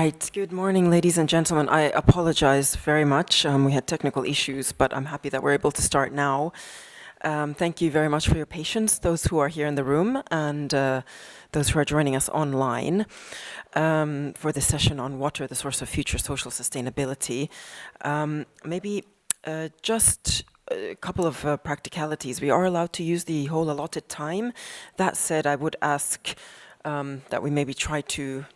right, good morning, ladies and gentlemen. I apologize very much. We had technical issues, but I'm happy that we're able to start now. Thank you very much for your patience, those who are here in the room and those who are joining us online for this session on water, the source of future social sustainability. Maybe just a couple of practicalities. We are allowed to use the whole allotted time. That said, I would ask that we maybe try to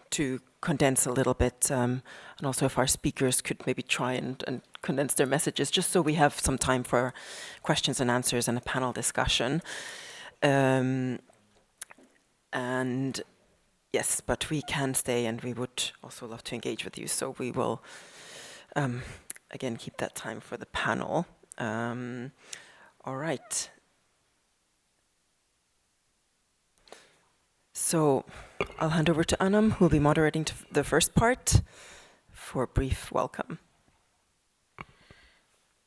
condense a little bit, and also if our speakers could maybe try and condense their messages, just so we have some time for questions and answers and a panel discussion. And yes, but we can stay, and we would also love to engage with you, so we will again keep that time for the panel. All right. So I'll hand over to Anam, who will be moderating the first part for a brief welcome.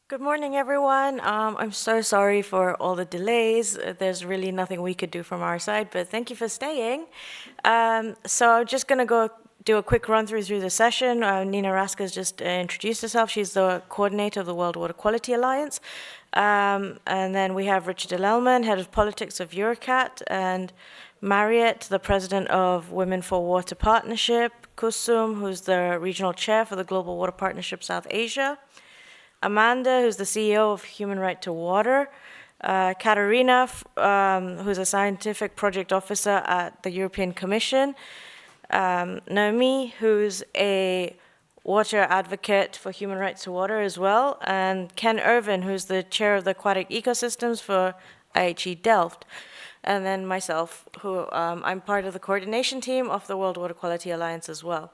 Good morning, everyone. I'm so sorry for all the delays. There's really nothing we could do from our side, but thank you for staying. So I'm just going to do a quick run through the session. Nina Raska's just introduced herself. She's the coordinator of the World Water Quality Alliance. And then we have Richard Elman, head of politics of EuroCat, and Mariette, the president of Women for Water Partnership, Kusum, who's the regional chair for the Global Water Partnership South Asia, Amanda, who's the CEO of Human Right to Water, Katarina, who's a scientific project officer at the European Commission, Naomi, who's a water advocate for human rights to water as well, and Ken Irvin, who's the chair of the aquatic ecosystems for IHE Delft. And then myself, who I'm part of the coordination team of the World Water Quality Alliance as well.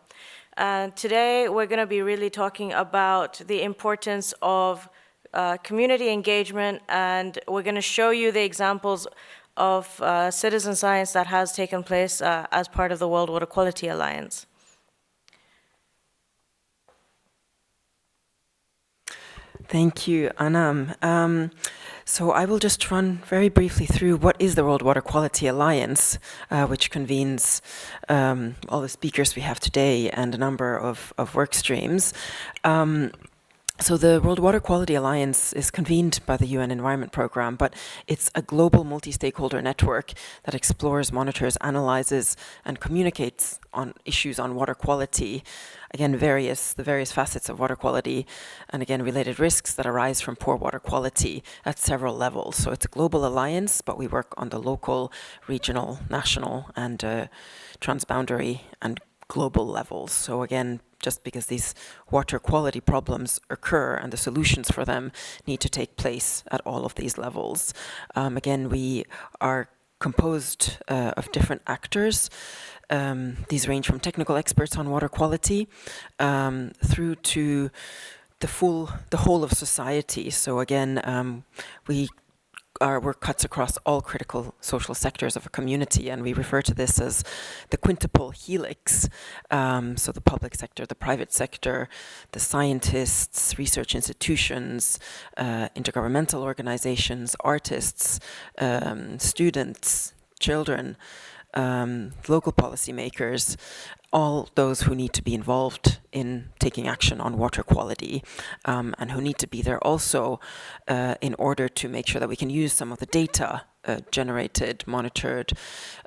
And today we're going to be really talking about the importance of community engagement, and we're going to show you the examples of citizen science that has taken place as part of the World Water Quality Alliance. Thank you, Anam. So I will just run very briefly through what is the World Water Quality Alliance, which convenes all the speakers we have today and a number of work streams. So the World Water Quality Alliance is convened by the UN Environment Programme, but it's a global multi-stakeholder network that explores, monitors, analyzes, and communicates on issues on water quality. Again, the various facets of water quality, and again, related risks that arise from poor water quality at several levels. So it's a global alliance, but we work on the local, regional, national, and transboundary and global levels. So again, just because these water quality problems occur and the solutions for them need to take place at all of these levels. Again, we are composed of different actors. These range from technical experts on water quality through to the whole of society. So again, our work cuts across all critical social sectors of a community, and we refer to this as the quintuple helix. So the public sector, the private sector, the scientists, research institutions, intergovernmental organizations, artists, students, children, local policymakers, all those who need to be involved in taking action on water quality, and who need to be there also in order to make sure that we can use some of the data generated, monitored,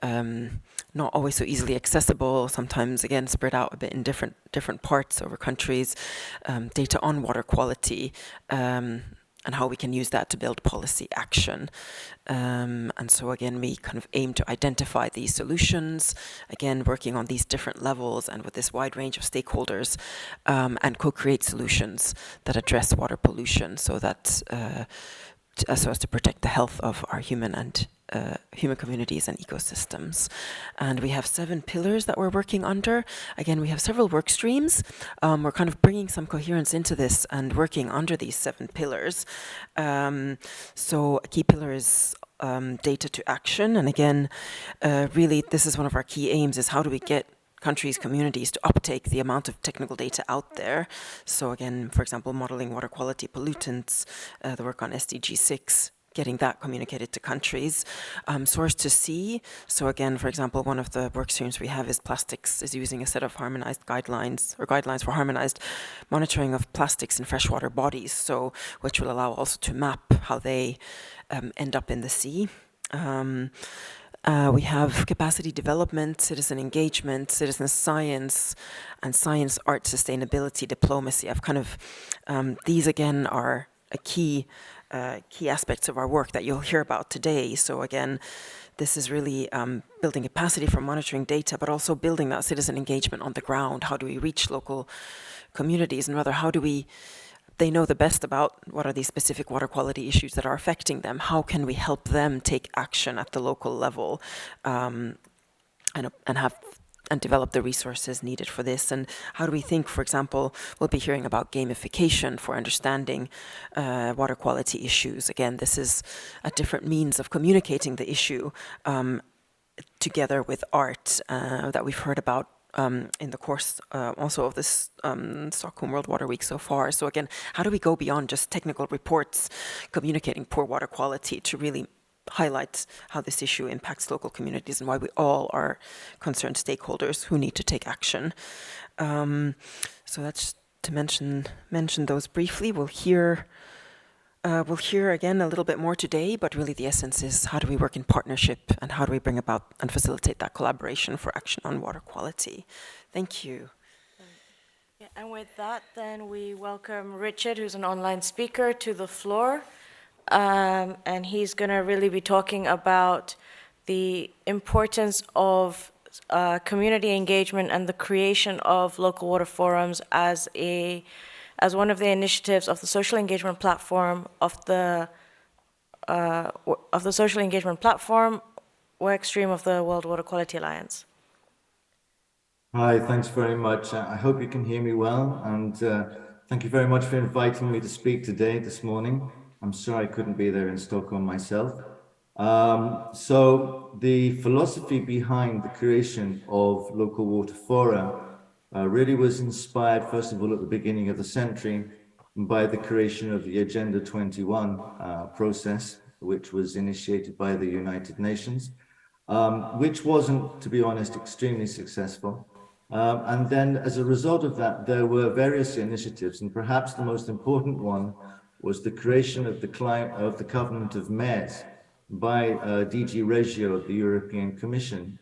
not always so easily accessible, sometimes again spread out a bit in different parts over countries, data on water quality, and how we can use that to build policy action. And so again, we kind of aim to identify these solutions, again, working on these different levels and with this wide range of stakeholders, and co-create solutions that address water pollution so that so as to protect the health of our human communities and ecosystems. And we have 7 pillars that we're working under. Again, we have several work streams. We're kind of bringing some coherence into this and working under these 7 pillars. So a key pillar is data to action. And again, really, this is one of our key aims, is how do we get countries, communities to uptake the amount of technical data out there. So again, for example, modeling water quality pollutants, the work on SDG 6, getting that communicated to countries. Source to sea. So again, for example, one of the work streams we have is plastics is using a set of harmonized guidelines for harmonized monitoring of plastics in freshwater bodies. So which will allow also to map how they end up in the sea. We have capacity development, citizen engagement, citizen science, and science, art, sustainability, diplomacy. I've kind of, these again are a key aspects of our work that you'll hear about today. So again, this is really building capacity for monitoring data, but also building that citizen engagement on the ground. How do we reach local communities, and rather how do they know the best about what are these specific water quality issues that are affecting them. How can we help them take action at the local level and develop the resources needed for this? And how do we think, for example, we'll be hearing about gamification for understanding water quality issues. Again, this is a different means of communicating the issue together with art that we've heard about in the course also of this Stockholm World Water Week so far. So again, how do we go beyond just technical reports communicating poor water quality to really highlight how this issue impacts local communities and why we all are concerned stakeholders who need to take action. So that's to mention those briefly. We'll hear again a little bit more today, but really the essence is how do we work in partnership and how do we bring about and facilitate that collaboration for action on water quality. Thank you. Yeah, and with that, then we welcome Richard, who's an online speaker, to the floor. And he's going to really be talking about the importance of community engagement and the creation of local water forums as one of the initiatives of the social engagement platform social engagement platform work stream of the World Water Quality Alliance. Hi, thanks very much. I hope you can hear me well, and thank you very much for inviting me to speak today, this morning. I'm sorry I couldn't be there in Stockholm myself. So the philosophy behind the creation of local water fora really was inspired, first of all, at the beginning of the century by the creation of the Agenda 21 process, which was initiated by the United Nations, which wasn't, to be honest, extremely successful. And then as a result of that, there were various initiatives, and perhaps the most important one was the creation of the Covenant of Mayors by DG Regio of the European Commission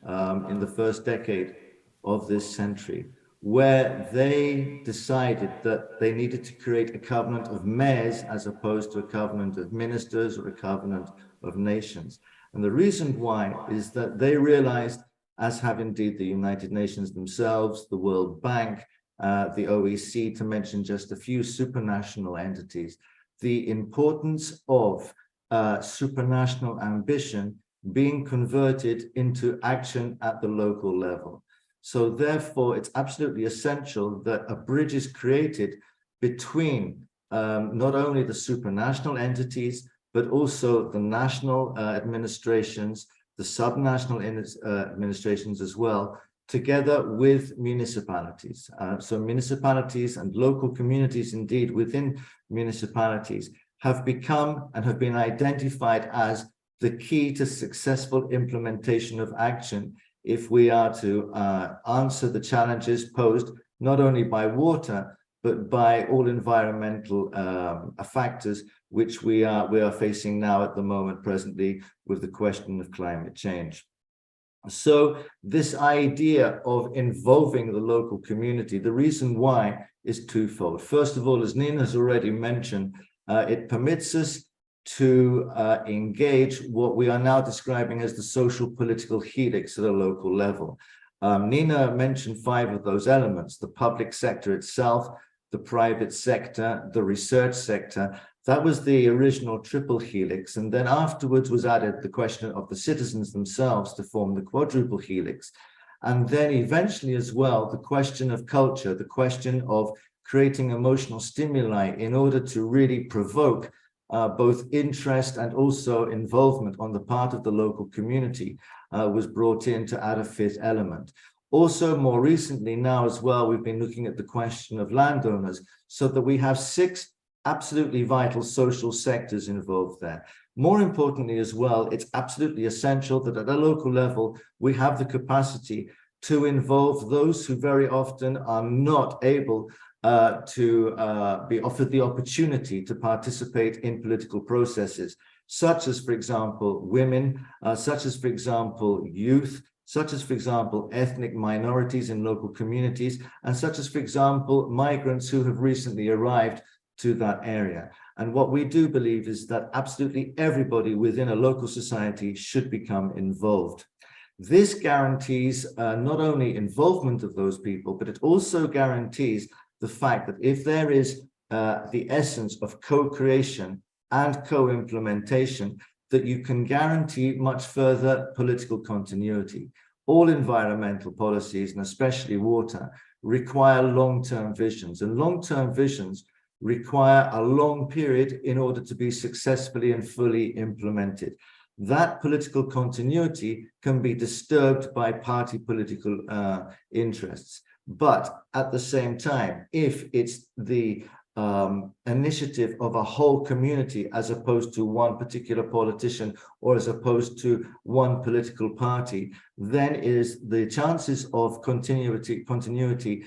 in the first decade of this century, where they decided that they needed to create a covenant of mayors as opposed to a covenant of ministers or a covenant of nations. And the reason why is that they realized, as have indeed the United Nations themselves, the World Bank, the OEC, to mention just a few supranational entities, the importance of supranational ambition being converted into action at the local level. So therefore, it's absolutely essential that a bridge is created between not only the supranational entities, but also the national administrations, the subnational administrations as well, together with municipalities. So municipalities and local communities, indeed, within municipalities, have become and have been identified as the key to successful implementation of action if we are to answer the challenges posed not only by water, but by all environmental factors which we are facing now at the moment presently with the question of climate change. So this idea of involving the local community, the reason why is twofold. First of all, as Nina has already mentioned, it permits us to engage what we are now describing as the social political helix at a local level. Nina mentioned 5 of those elements: the public sector itself, the private sector, the research sector. That was the original triple helix. And then afterwards was added the question of the citizens themselves to form the quadruple helix. And then eventually as well, the question of culture, the question of creating emotional stimuli in order to really provoke both interest and also involvement on the part of the local community was brought in to add a 5th element. Also, more recently now as well, we've been looking at the question of landowners, so that we have 6 absolutely vital social sectors involved there. More importantly as well, it's absolutely essential that at a local level, we have the capacity to involve those who very often are not able to be offered the opportunity to participate in political processes, such as, for example, women, such as, for example, youth, such as, for example, ethnic minorities in local communities, and such as, for example, migrants who have recently arrived to that area. And what we do believe is that absolutely everybody within a local society should become involved. This guarantees not only involvement of those people, but it also guarantees the fact that if there is the essence of co-creation and co-implementation, that you can guarantee much further political continuity. All environmental policies, and especially water, require long-term visions, and long-term visions require a long period in order to be successfully and fully implemented. That political continuity can be disturbed by party political interests. But at the same time, if it's the initiative of a whole community as opposed to one particular politician or as opposed to one political party, then the chances of continuity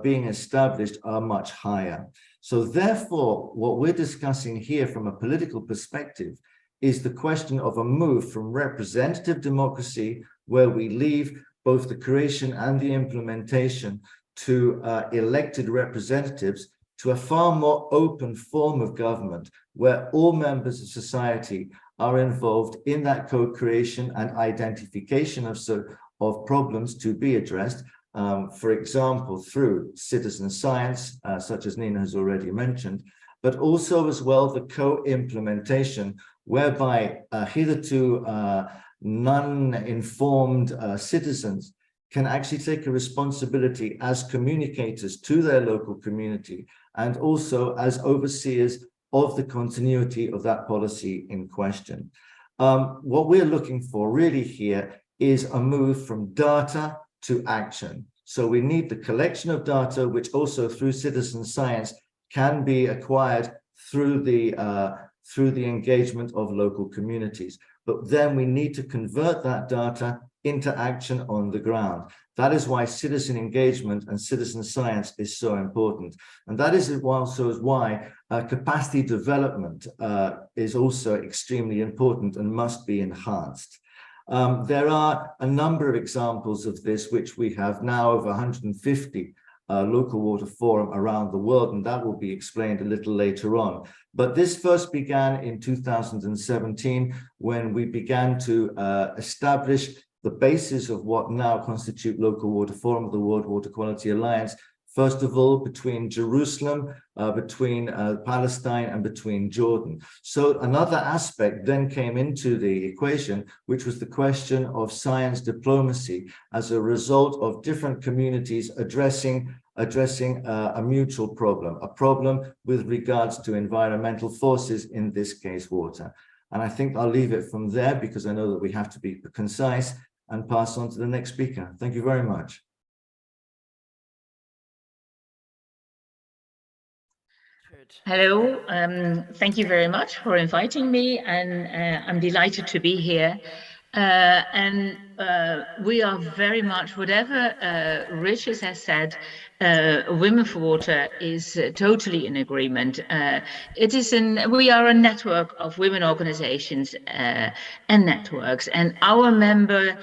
being established are much higher. So therefore, what we're discussing here from a political perspective is the question of a move from representative democracy, where we leave both the creation and the implementation to elected representatives, to a far more open form of government, where all members of society are involved in that co-creation and identification of problems to be addressed, for example, through citizen science, such as Nina has already mentioned, but also as well the co-implementation, whereby hitherto non-informed citizens can actually take a responsibility as communicators to their local community and also as overseers of the continuity of that policy in question. What we're looking for really here is a move from data to action. So we need the collection of data, which also through citizen science can be acquired through the engagement of local communities. But then we need to convert that data into action on the ground. That is why citizen engagement and citizen science is so important. And that is also why capacity development is also extremely important and must be enhanced. There are a number of examples of this, which we have now over 150 local water forum around the world, and that will be explained a little later on. But this first began in 2017, when we began to establish the basis of what now constitute local water forum of the World Water Quality Alliance, first of all, between Jerusalem, between Palestine, and between Jordan. So another aspect then came into the equation, which was the question of science diplomacy as a result of different communities addressing a mutual problem, a problem with regards to environmental forces, in this case, water. And I think I'll leave it from there, because I know that we have to be concise, and pass on to the next speaker. Thank you very much. Hello, thank you very much for inviting me, and I'm delighted to be here. We are very much, whatever Richard has said, Women for Water is totally in agreement. We are a network of women organizations and networks, and our member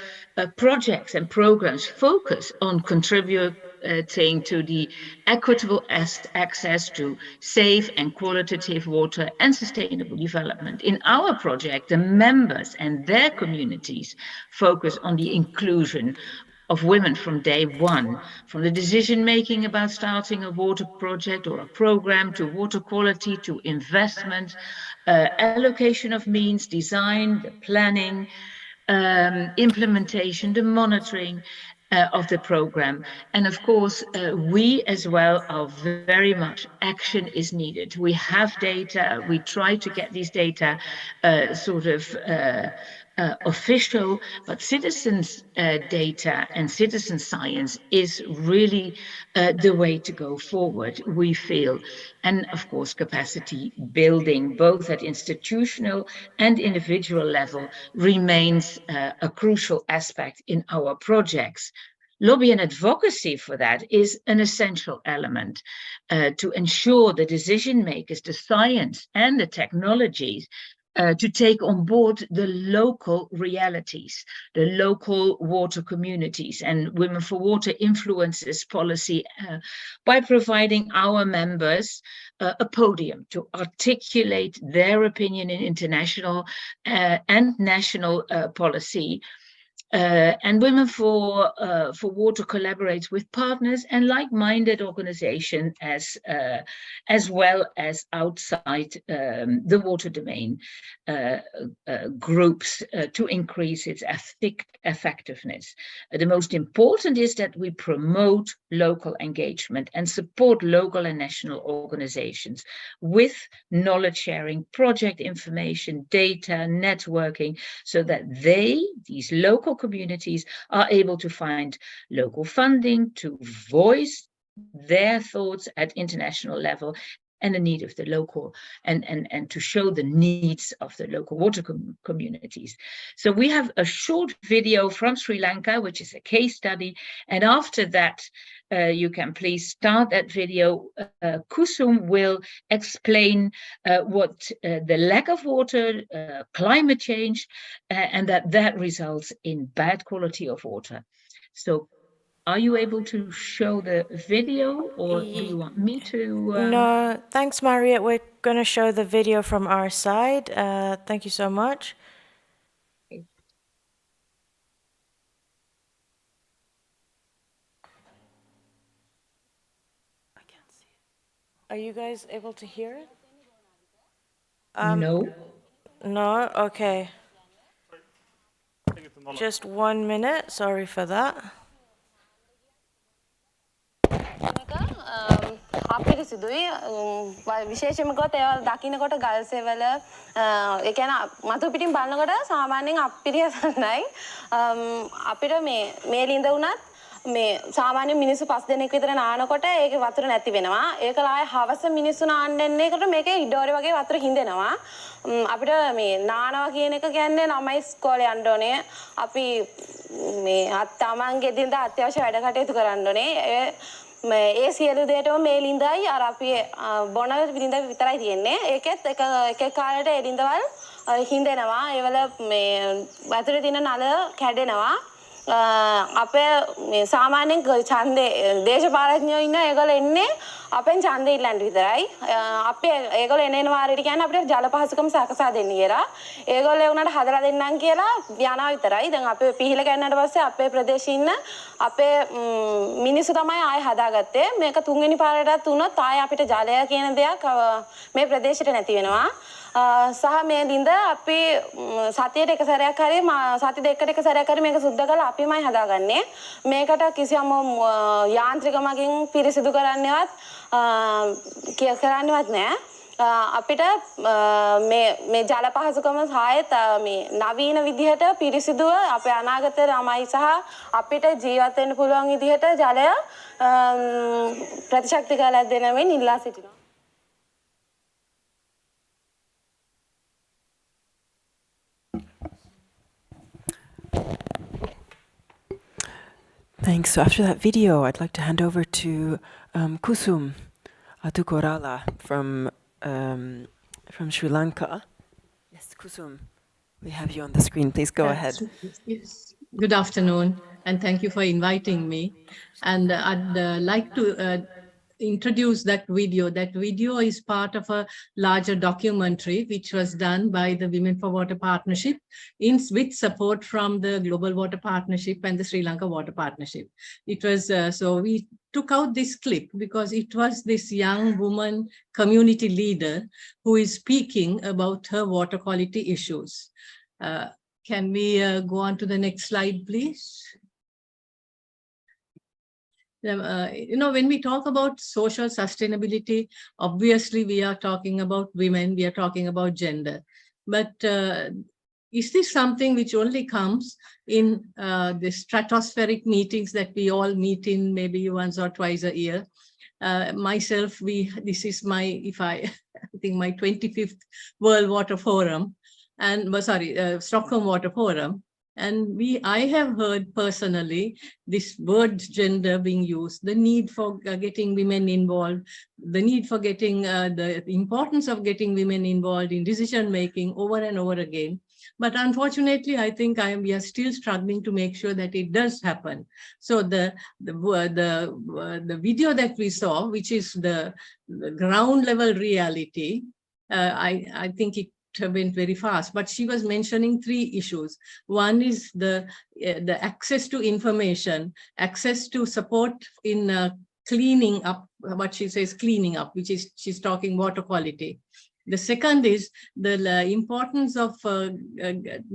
projects and programs focus on contributing to the equitable access to safe and qualitative water and sustainable development. In our project, the members and their communities focus on the inclusion of women from day one, from the decision making about starting a water project or a program, to water quality, to investment, allocation of means, design, the planning, implementation, the monitoring of the program. And of course, we as well are very much action is needed. We have data, we try to get these data official, but citizens' data and citizen science is really the way to go forward, we feel. And of course, capacity building, both at institutional and individual level, remains a crucial aspect in our projects. Lobby and advocacy for that is an essential element to ensure the decision makers, the science and the technologies to take on board the local realities, the local water communities. And Women for Water influences policy by providing our members a podium to articulate their opinion in international and national policy. And Women for Water collaborates with partners and like-minded organizations as well as outside the water domain groups to increase its effectiveness. The most important is that we promote local engagement and support local and national organizations with knowledge sharing, project information, data, networking, so that these local communities, are able to find local funding to voice their thoughts at international level and the need of the local and to show the needs of the local water communities. So we have a short video from Sri Lanka, which is a case study. And after that, you can please start that video. Kusum will explain what the lack of water, climate change, and that results in bad quality of water. So are you able to show the video, or do you want me to? No, thanks, Mariette. We're going to show the video from our side. Thank you so much. I can't see it. Are you guys able to hear it? No. No? Okay. Just 1 minute. Sorry for that. අපිරිසිදුයි විශේෂයෙන්ම ගොත ඒවා දකින්නකොට ගල් සෙවල ඒ කියන්නේ මතු පිටින් බලනකොට සාමාන්‍යයෙන් අපිරියසන්නයි අපිට මේ ලිඳ උනත් මේ සාමාන්‍ය මිනිස්සු 5 දෙනෙක් විතර නානකොට ඒකේ වතුර නැති වෙනවා ඒක ආයේ හවස මිනිස්සු නාන්න එන්නේකට මේකේ ඉඩෝරේ වගේ වතුර හින්දෙනවා අපිට මේ නානවා කියන එක කියන්නේ ළමයි ඉස්කෝලේ යන්න ඕනේ අපි මේ තමන්ගේ දිනදා අත්‍යවශ්‍ය වැඩ කටයුතු කරන්න ඕනේ ඒ සියලු දේටම මේ ලිඳයි අර අපි බොන ලිඳ විතරයි තියෙන්නේ ඒකෙත් එක කාලේට ඒ ලිඳවල් හින්දෙනවා ඒවල මේ වතුරේ තියෙන නල කැඩෙනවා අපේ සාමාන්‍යයෙන් ඡන්දේ දේශපාලඥයෝ ඉන්න ඒගොල්ලෝ එන්නේ අපෙන් ඡන්දේ ඉල්ලන්න විතරයි අපේ ඒගොල්ලෝ එන වාරයට කියන්නේ අපිට ජල පහසුකම් සකසා දෙන්න කියලා ඒගොල්ලෝ ඒ උනාට හදලා දෙන්නම් කියලා යනවා විතරයි දැන් අපේ පිහිල ගන්නට පස්සේ අපේ ප්‍රදේශයේ ඉන්න අපේ මිනිස්සු තමයි ආයෙ හදාගත්තේ මේක තුන්වෙනි පාරටත් වුණොත් ආයෙ අපිට ජලය කියන දෙයක් මේ ප්‍රදේශයට නැති වෙනවා සහ මේ ලිඳ අපි සතියට එක සැරයක් හරි සති දෙකකට එක සැරයක් හරි මේක සුද්ධ කරලා අපිමයි හදාගන්නේ මේකට කිසියම් යාන්ත්‍රික මගින් පිරිසිදු කරන්නවත් කරන්නවත් නෑ අපිට මේ ජල පහසුකම සායත මේ නවීන විදිහට පිරිසිදුව අපේ අනාගත ළමයි සහ අපිට ජීවත් වෙන්න පුළුවන් විදිහට ජලය ප්‍රතිශක්ති කරලා දෙන මෙන් ඉල්ලා සිටිනවා Thanks. So after that video, I'd like to hand over to Kusum Atukorala from Sri Lanka. Yes, Kusum, we have you on the screen. Please go ahead. Yes. Good afternoon, and thank you for inviting me. And I'd like to introduce that video. That video is part of a larger documentary which was done by the Women for Water Partnership with support from the Global Water Partnership and the Sri Lanka Water Partnership. It was, so we took out this clip because it was this young woman community leader who is speaking about her water quality issues. Can we go on to the next slide, please? When we talk about social sustainability, obviously we are talking about women, we are talking about gender. But is this something which only comes in the stratospheric meetings that we all meet in maybe once or twice a year? Myself, this is my, I think my 25th World Water Forum, and Stockholm Water Forum. And I have heard personally this word gender being used, the need for getting women involved, the need for getting the importance of getting women involved in decision making over and over again. But unfortunately, I think we are still struggling to make sure that it does happen. So the video that we saw, which is the ground level reality, I think it went very fast, but she was mentioning 3 issues. One is the access to information, access to support in cleaning up, what she says cleaning up, which is she's talking water quality. The second is the importance of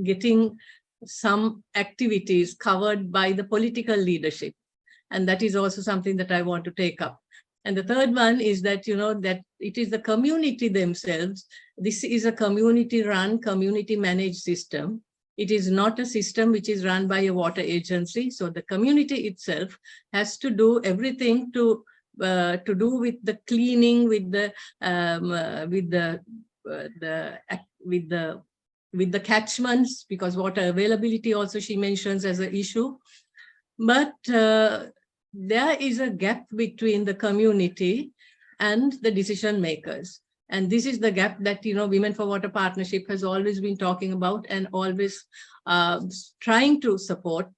getting some activities covered by the political leadership. And that is also something that I want to take up. And the third one is that, you know, that it is the community themselves. This is a community-run, community-managed system. It is not a system which is run by a water agency. So the community itself has to do everything to do with the cleaning, with the catchments, because water availability also she mentions as an issue. But there is a gap between the community and the decision makers. And this is the gap that, you know, Women for Water Partnership has always been talking about and always trying to support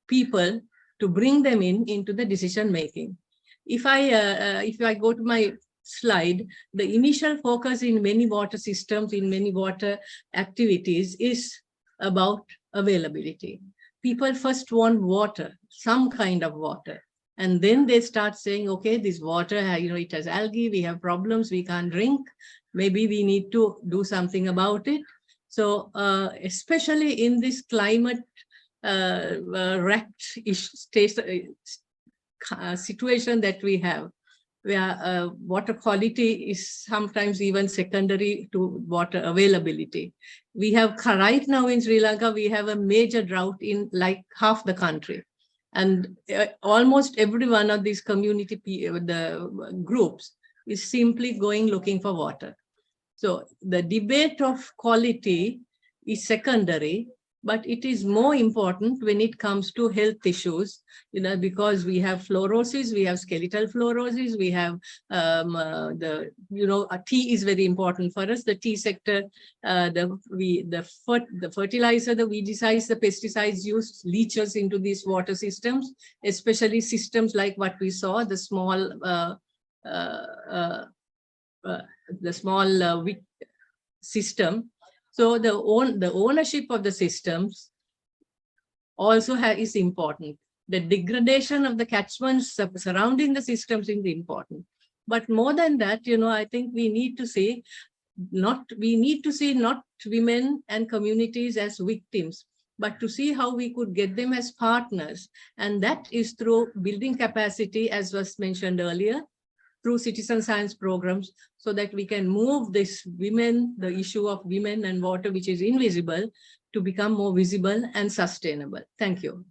people to bring them into the decision making. If I go to my slide, the initial focus in many water systems, in many water activities is about availability. People first want water, some kind of water. And then they start saying, okay, this water, you know, it has algae, we have problems, we can't drink. Maybe we need to do something about it. So especially in this climate wrecked situation that we have, where water quality is sometimes even secondary to water availability. We have right now in Sri Lanka, we have a major drought in like half the country. And almost every one of these community groups is simply going looking for water. So the debate of quality is secondary, but it is more important when it comes to health issues, you know, because we have fluorosis, we have skeletal fluorosis, we have tea is very important for us. The tea sector, the fertilizer, the weedicides, the pesticides used leaches into these water systems, especially systems like what we saw, the small system. So the ownership of the systems also is important. The degradation of the catchments surrounding the systems is important. But more than that, you know, I think we need to see not women and communities as victims, but to see how we could get them as partners. And that is through building capacity, as was mentioned earlier, through citizen science programs, so that we can move this the issue of women and water, which is invisible, to become more visible and sustainable. Thank you.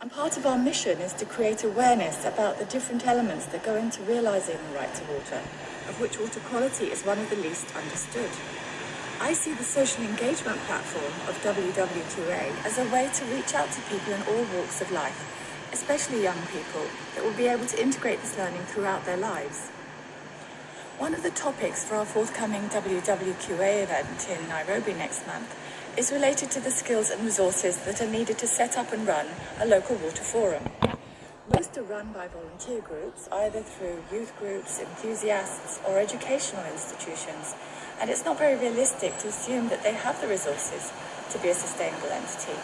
And part of our mission is to create awareness about the different elements that go into realising the right to water, of which water quality is one of the least understood. I see the social engagement platform of WWQA as a way to reach out to people in all walks of life, especially young people, that will be able to integrate this learning throughout their lives. One of the topics for our forthcoming WWQA event in Nairobi next month is related to the skills and resources that are needed to set up and run a local water forum. Most most are run by volunteer groups, either through youth groups, enthusiasts, or educational institutions, and it's not very realistic to assume that they have the resources to be a sustainable entity,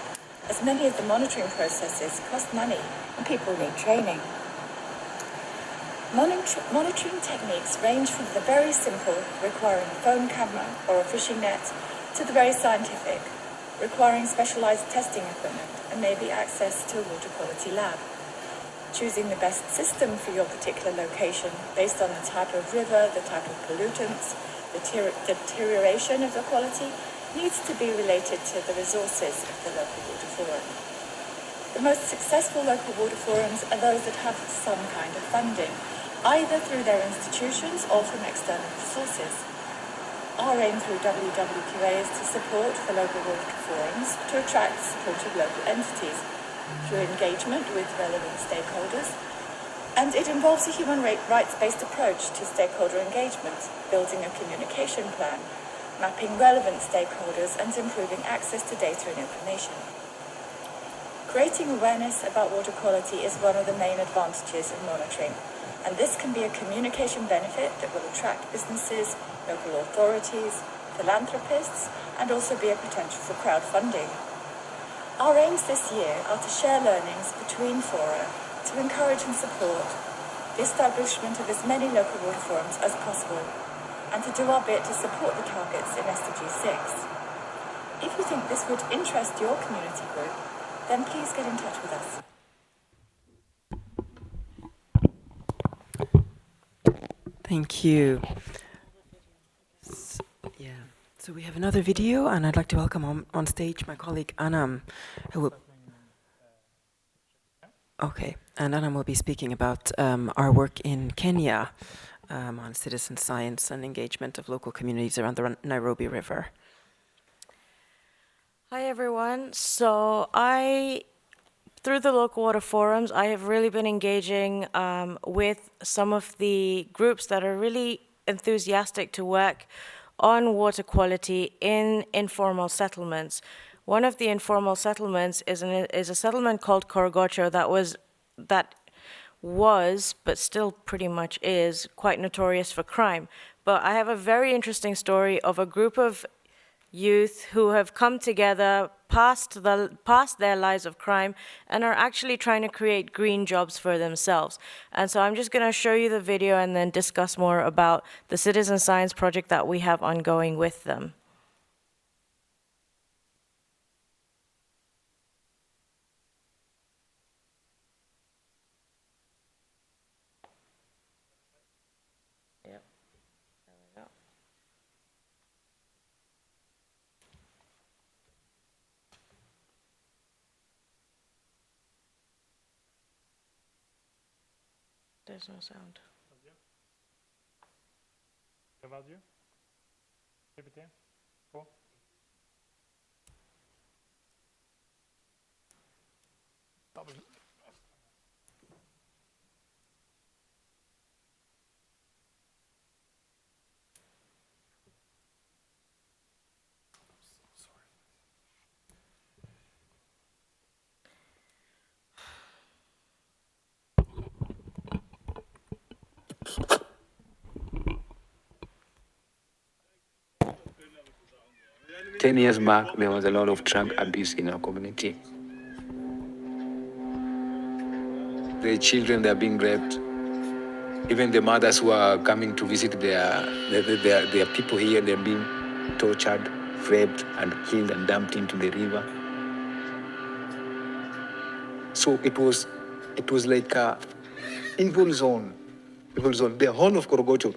as many of the monitoring processes cost money and people need training. Monitoring techniques range from the very simple, requiring a phone camera or a fishing net, to the very scientific, requiring specialised testing equipment and maybe access to a water quality lab. Choosing the best system for your particular location based on the type of river, the type of pollutants, the deterioration of the quality needs to be related to the resources of the local water forum. The most successful local water forums are those that have some kind of funding, either through their institutions or from external sources. Our aim through WWQA is to support the local water forums to attract supportive local entities through engagement with relevant stakeholders, and it involves a human rights-based approach to stakeholder engagement, building a communication plan, mapping relevant stakeholders and improving access to data and information. Creating awareness about water quality is one of the main advantages of monitoring, and this can be a communication benefit that will attract businesses, local authorities, philanthropists, and also be a potential for crowdfunding. Our aims this year are to share learnings between fora, to encourage and support the establishment of as many local water forums as possible, and to do our bit to support the targets in SDG 6. If you think this would interest your community group, then please get in touch with us. Thank you. So we have another video, and I'd like to welcome on stage my colleague Anam, who will... Okay, and Anam will be speaking about our work in Kenya on citizen science and engagement of local communities around the Nairobi River. Hi everyone. So through the local water forums, I have really been engaging with some of the groups that are really enthusiastic to work on water quality in informal settlements. One of the informal settlements is a settlement called Korogocho that was, but still pretty much is, quite notorious for crime. But I have a very interesting story of a group of youth who have come together past their lives of crime and are actually trying to create green jobs for themselves. And so I'm just going to show you the video and then discuss more about the citizen science project that we have ongoing with them. Yep. There we go. There's no sound. Ten years back, there was a lot of drug abuse in our community. The children, they're being raped. Even the mothers who are coming to visit their people here, they're being tortured, raped, and killed and dumped into the river. So it was like a evil zone, the whole of Korogocho.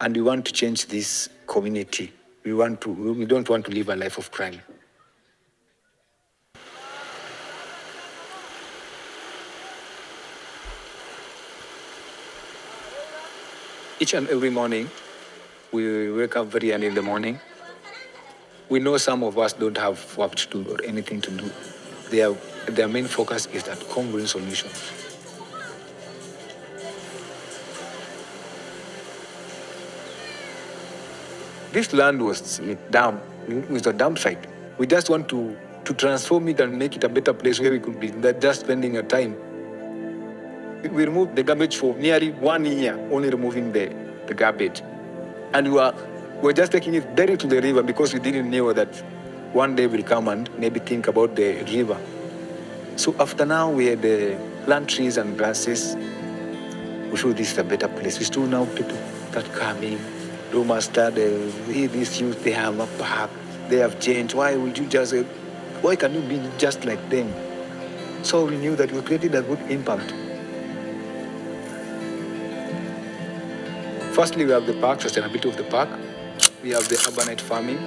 And we want to change this community. We don't want to live a life of crime. Each and every morning, we wake up very early in the morning. We know some of us don't have work to do or anything to do. Their main focus is that congruent solutions. This land was a dump site. We just want to transform it and make it a better place where we could be just spending our time. We removed the garbage for nearly 1 year, only removing the garbage. And we're just taking it direct to the river because we didn't know that one day we'll come and maybe think about the river. So after now we had plant trees and grasses. We feel this is a better place. We still now people that come in, do mustard, these youth, they have a park, they have changed. Why would you just, why can you be just like them? So we knew that we created a good impact. Firstly, we have the park, sustainability of the park. We have the urbanite farming.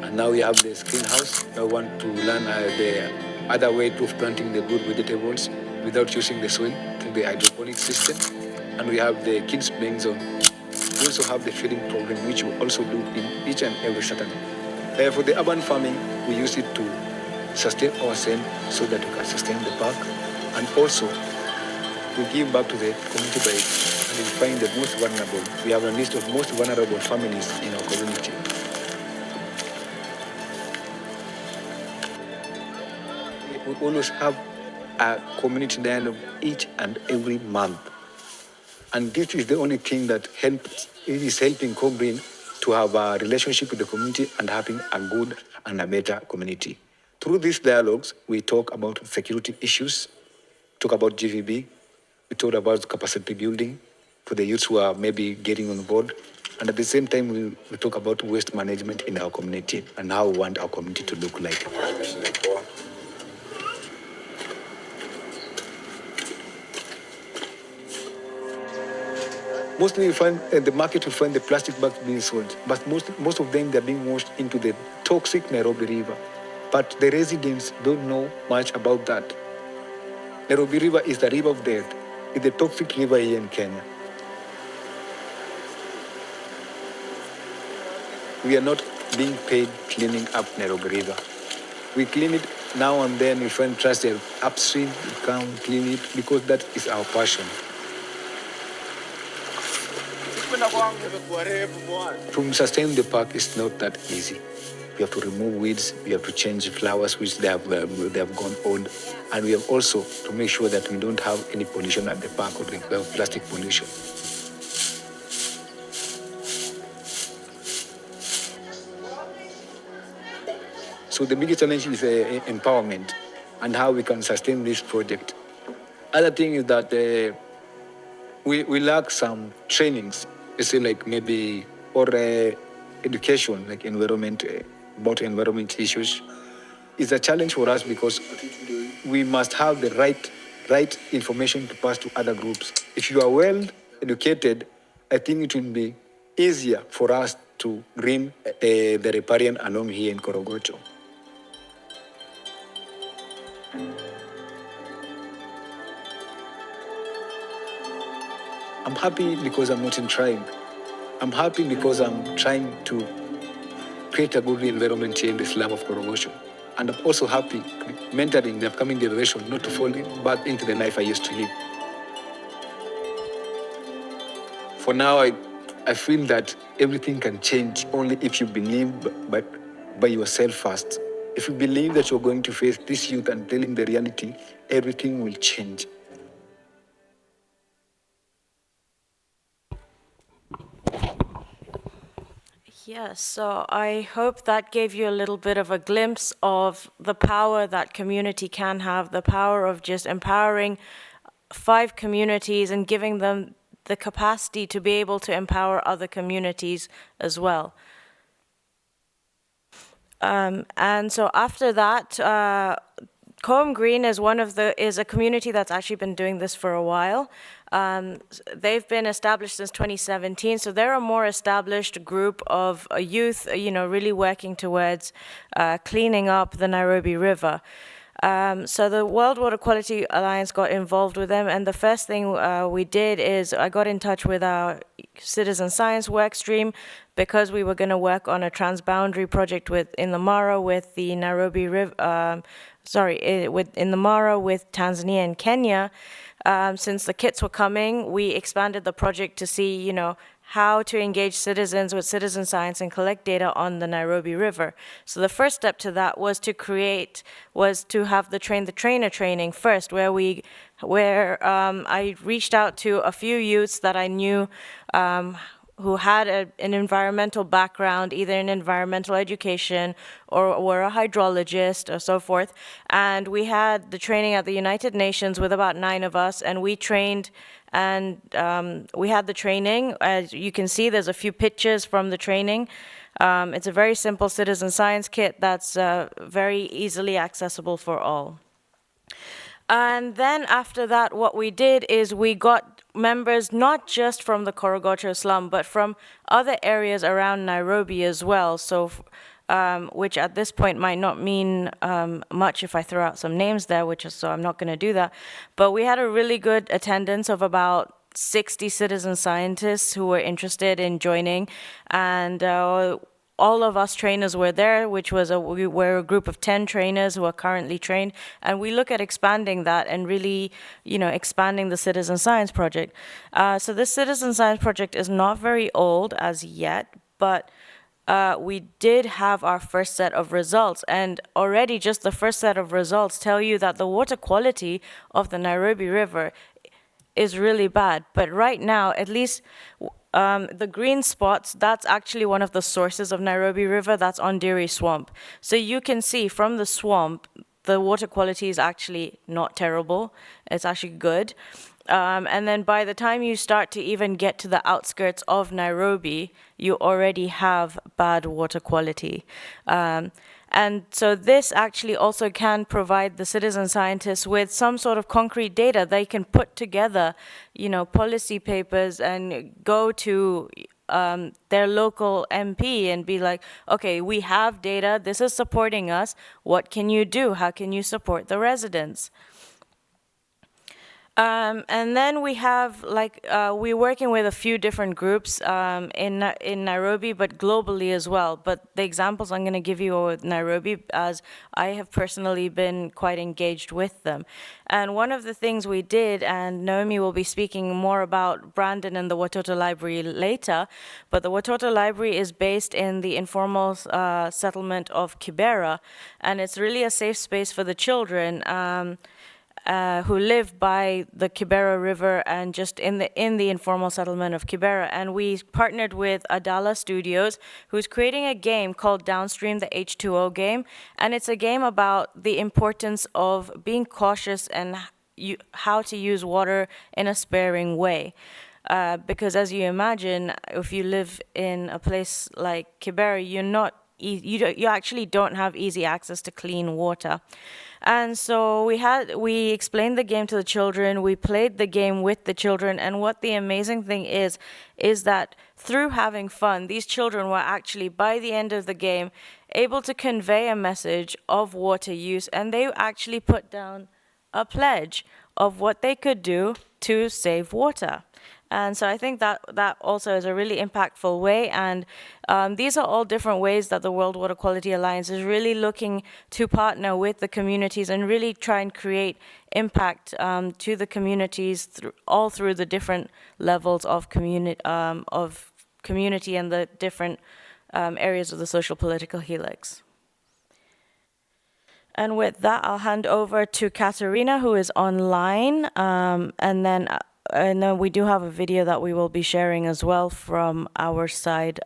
And now we have the greenhouse. I want to learn the other way of planting the good vegetables without using the soil through the hydroponic system. And we have the kids playing zone. We also have the feeding program, which we also do in each and every Saturday. For the urban farming, we use it to sustain ourselves so that we can sustain the park. And also, we give back to the community by identifying the most vulnerable. We have a list of most vulnerable families in our community. We always have a community dialogue each and every month. And this is the only thing that is helping Co-Green to have a relationship with the community and having a good and a better community. Through these dialogues, we talk about security issues, talk about GVB, we talk about capacity building for the youths who are maybe getting on board. And at the same time, we talk about waste management in our community and how we want our community to look like. Mostly you find the market, you find the plastic bags being sold, but most of them, they're being washed into the toxic Nairobi River. But the residents don't know much about that. Nairobi River is the river of death. It's the toxic river here in Kenya. We are not being paid cleaning up Nairobi River. We clean it now and then, we find trash upstream, we come clean it because that is our passion. From sustaining the park is not that easy. We have to remove weeds, we have to change flowers which they have gone old, and we have also to make sure that we don't have any pollution at the park or plastic pollution. So the biggest challenge is empowerment and how we can sustain this project. Other thing is that we lack some trainings, like maybe or education, like environment, about environment issues. It's a challenge for us because we must have the right information to pass to other groups. If you are well educated, I think it will be easier for us to green the riparian along here in Korogocho. I'm happy because I'm not in tribe. I'm happy because I'm trying to create a good environment here in the slum of Korogocho. And I'm also happy mentoring the upcoming generation not to fall back into the life I used to live. For now, I feel that everything can change only if you believe by yourself first. If you believe that you're going to face this youth and telling the reality, everything will change. Yes, so I hope that gave you a little bit of a glimpse of the power that community can have, the power of just empowering 5 communities and giving them the capacity to be able to empower other communities as well. And so after that, Co-Green is a community that's actually been doing this for a while. They've been established since 2017, so they're a more established group of youth, really working towards cleaning up the Nairobi River. So the World Water Quality Alliance got involved with them, and the first thing we did is I got in touch with our citizen science work stream because we were going to work on a transboundary project in the Mara with the Nairobi River, in the Mara with Tanzania and Kenya. Since the kits were coming, we expanded the project to see, how to engage citizens with citizen science and collect data on the Nairobi River. So the first step to that was to have the train the trainer training first, where I reached out to a few youths that I knew who had an environmental background, either in environmental education or were a hydrologist or so forth. And we had the training at the United Nations with about 9 of us, and we trained and we had the training. As you can see, there's a few pictures from the training. It's a very simple citizen science kit that's very easily accessible for all. And then after that, what we did is we got members not just from the Korogocho slum, but from other areas around Nairobi as well. So, which at this point might not mean much if I throw out some names there, so I'm not going to do that. But we had a really good attendance of about 60 citizen scientists who were interested in joining, and all of us trainers were there, we were a group of 10 trainers who are currently trained, and we look at expanding that and really, expanding the citizen science project. So this citizen science project is not very old as yet, but we did have our first set of results, and already just the first set of results tell you that the water quality of the Nairobi River is really bad. But right now, at least the green spots, that's actually one of the sources of Nairobi River, that's Ondiri Swamp. So you can see from the swamp, the water quality is actually not terrible, it's actually good. And then by the time you start to even get to the outskirts of Nairobi, you already have bad water quality. And so this actually also can provide the citizen scientists with some sort of concrete data. They can put together, policy papers and go to their local MP and be like, okay, we have data, this is supporting us, what can you do? How can you support the residents? And then we have, we're working with a few different groups in Nairobi, but globally as well. But the examples I'm going to give you are with Nairobi, as I have personally been quite engaged with them. And one of the things we did, and Naomi will be speaking more about Brandon and the Watoto Library later, but the Watoto Library is based in the informal settlement of Kibera, and it's really a safe space for the children who live by the Kibera River and just in the informal settlement of Kibera. And we partnered with Adala Studios, who's creating a game called Downstream, the H2O game. And it's a game about the importance of being cautious and how to use water in a sparing way. Because as you imagine, if you live in a place like Kibera, you actually don't have easy access to clean water. And so we explained the game to the children, we played the game with the children, and what the amazing thing is that through having fun, these children were actually, by the end of the game, able to convey a message of water use, and they actually put down a pledge of what they could do to save water. And so I think that also is a really impactful way. And these are all different ways that the World Water Quality Alliance is really looking to partner with the communities and really try and create impact to the communities all through the different levels of community and the different areas of the social political helix. And with that, I'll hand over to Katerina, who is online, and then we do have a video that we will be sharing as well from our side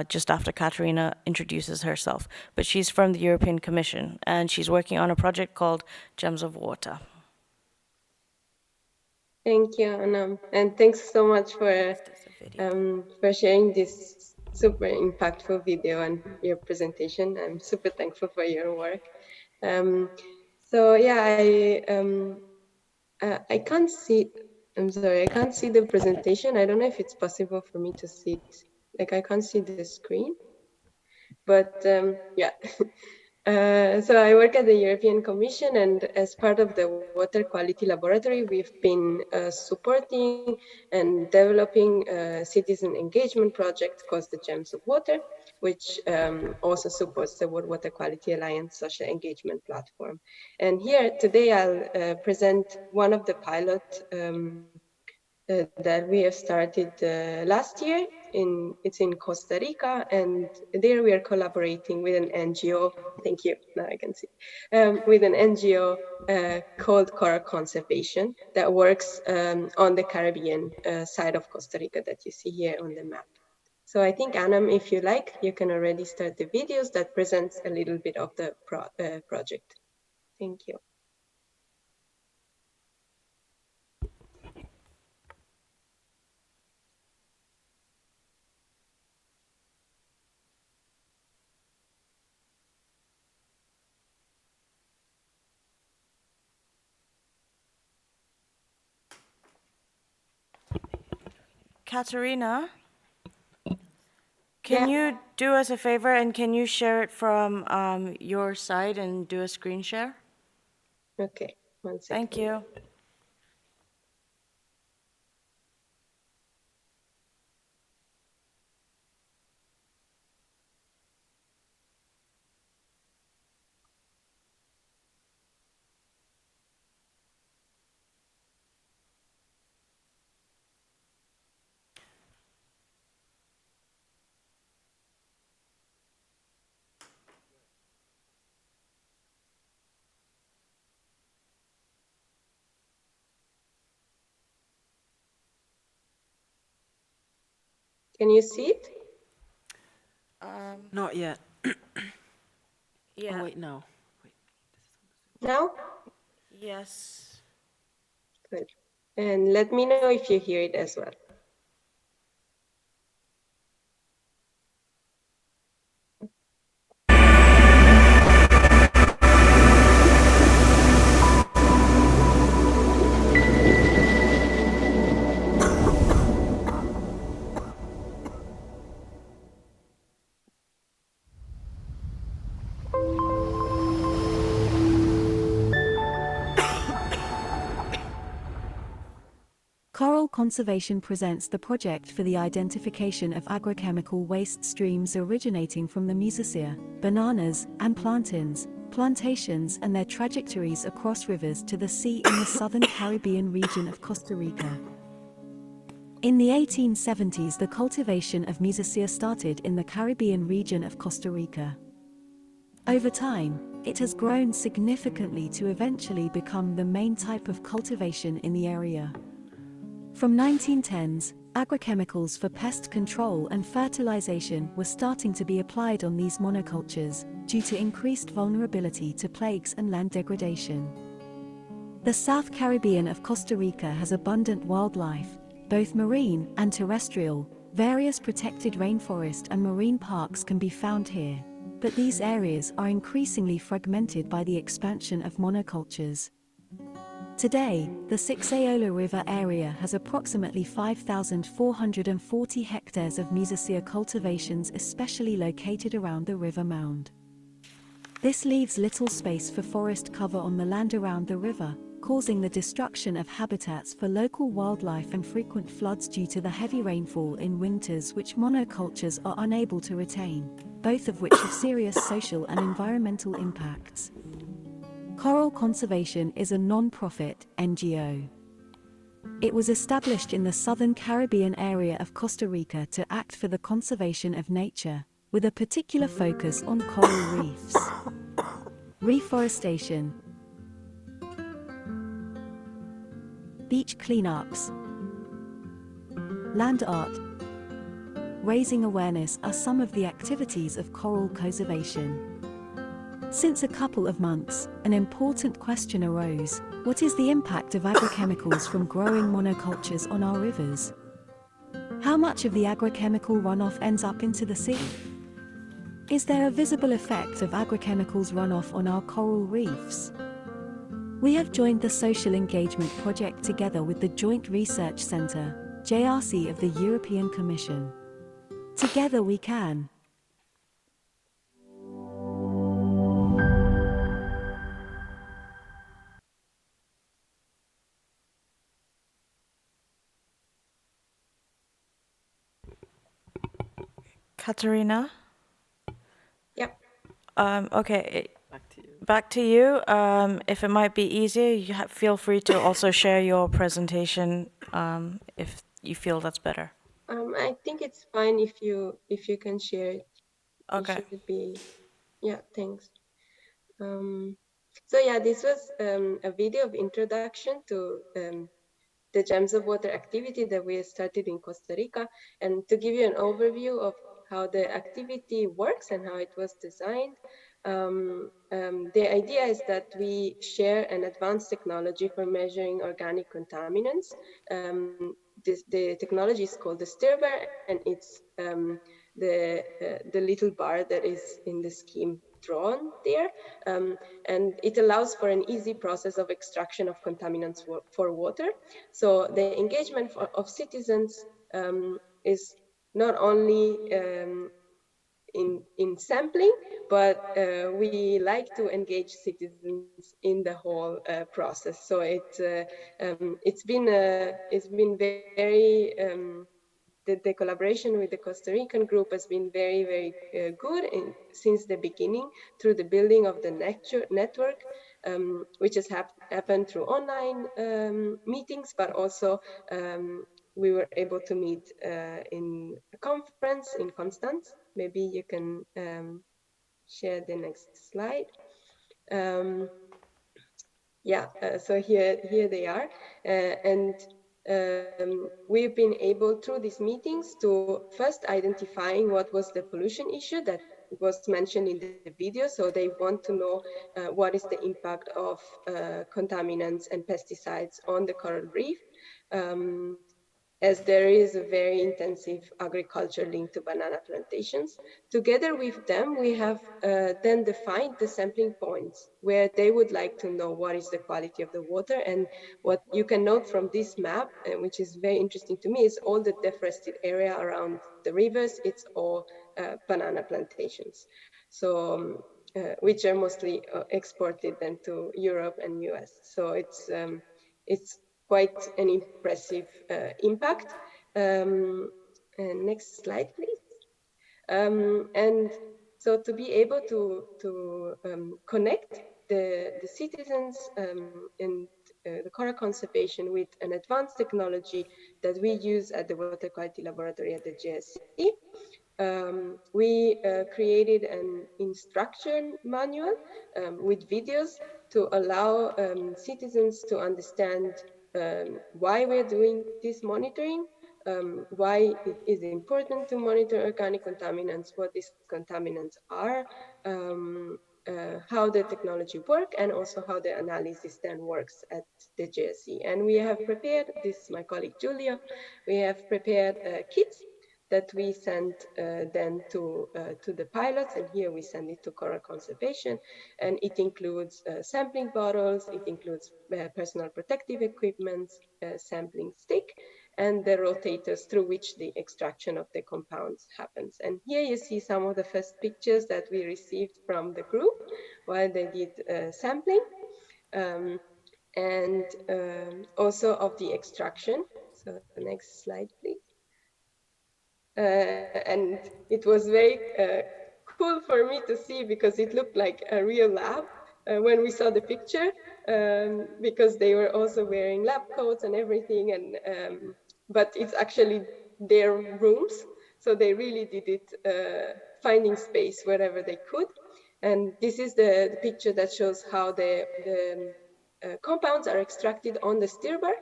just after Katerina introduces herself. But she's from the European Commission, and she's working on a project called Gems of Water. Thank you, Anam, and thanks so much for sharing this super impactful video and your presentation. I'm super thankful for your work. So yeah, I can't see. I'm sorry, I can't see the presentation. I don't know if it's possible for me to see it. I can't see the screen, but yeah. So I work at the European Commission, and as part of the Water Quality Laboratory, we've been supporting and developing a citizen engagement project called the Gems of Water, which also supports the World Water Quality Alliance social engagement platform. And here today I'll present one of the pilot that we have started last year It's in Costa Rica, and there we are collaborating with an NGO. Thank you. Now I can see. With an NGO called Coral Conservation that works on the Caribbean side of Costa Rica that you see here on the map. So I think, Anam, if you like, you can already start the videos that presents a little bit of the project. Thank you. Katerina, can you do us a favor and can you share it from your side and do a screen share? Okay, 1 second. Thank you. Can you see it? Not yet. Yeah. Oh, wait, no. Now? Yes. Good. And let me know if you hear it as well. Coral Conservation presents the project for the identification of agrochemical waste streams originating from the mesosphere, bananas and plantains, plantations and their trajectories across rivers to the sea in the southern Caribbean region of Costa Rica. In the 1870s, the cultivation of mesosphere started in the Caribbean region of Costa Rica. Over time, it has grown significantly to eventually become the main type of cultivation in the area. From 1910s, agrochemicals for pest control and fertilization were starting to be applied on these monocultures, due to increased vulnerability to plagues and land degradation. The South Caribbean of Costa Rica has abundant wildlife, both marine and terrestrial. Various protected rainforest and marine parks can be found here, but these areas are increasingly fragmented by the expansion of monocultures. Today, the Sixayola River area has approximately 5,440 hectares of mesosphere cultivations, especially located around the river mound. This leaves little space for forest cover on the land around the river, causing the destruction of habitats for local wildlife and frequent floods due to the heavy rainfall in winters which monocultures are unable to retain, both of which have serious social and environmental impacts. Coral Conservation is a non-profit NGO. It was established in the southern Caribbean area of Costa Rica to act for the conservation of nature, with a particular focus on coral reefs. Reforestation, beach cleanups, land art, raising awareness are some of the activities of coral conservation. Since a couple of months, an important question arose: what is the impact of agrochemicals from growing monocultures on our rivers? How much of the agrochemical runoff ends up into the sea? Is there a visible effect of agrochemicals runoff on our coral reefs? We have joined the Social Engagement Project together with the Joint Research Centre, JRC of the European Commission. Together we can. Katerina? Yep. Okay. Back to you. Back to you. If it might be easier, feel free to also share your presentation if you feel that's better. I think it's fine if you can share it. Okay. It should be, yeah, thanks. So yeah, this was a video of introduction to the Gems of Water activity that we started in Costa Rica, and to give you an overview of how the activity works and how it was designed. The idea is that we share an advanced technology for measuring organic contaminants. The technology is called the stirber, and it's the little bar that is in the scheme drawn there. And it allows for an easy process of extraction of contaminants for water. So the engagement of citizens is not only in sampling, but we like to engage citizens in the whole process. So it's been very the collaboration with the Costa Rican group has been very good since the beginning, through the building of the network, which has happened through online meetings, but also we were able to meet in a conference in Constance. Maybe you can share the next slide. Yeah, so here they are, and we've been able through these meetings to first identifying what was the pollution issue that was mentioned in the video. So they want to know what is the impact of contaminants and pesticides on the coral reef. As there is a very intensive agriculture linked to banana plantations. Together with them, we have then defined the sampling points where they would like to know what is the quality of the water. And what you can note from this map, which is very interesting to me, is all the deforested area around the rivers. It's all banana plantations, so which are mostly exported then to Europe and US. So it's quite an impressive impact. And next slide, please. And so to be able to connect the citizens and the coral conservation with an advanced technology that we use at the Water Quality Laboratory at the JSC, we created an instruction manual with videos to allow citizens to understand why we're doing this monitoring, why it is important to monitor organic contaminants, what these contaminants are, how the technology works, and also how the analysis then works at the JSC. And we have prepared, this is my colleague Julia, we have prepared kits that we send then to the pilots, and here we send it to coral conservation, and it includes sampling bottles, it includes personal protective equipment, sampling stick, and the rotators through which the extraction of the compounds happens. And here you see some of the first pictures that we received from the group while they did sampling, and also of the extraction. So next slide, please. And it was very cool for me to see, because it looked like a real lab when we saw the picture, because they were also wearing lab coats and everything, and but it's actually their rooms, so they really did it finding space wherever they could. And this is the picture that shows how the compounds are extracted on the stirber,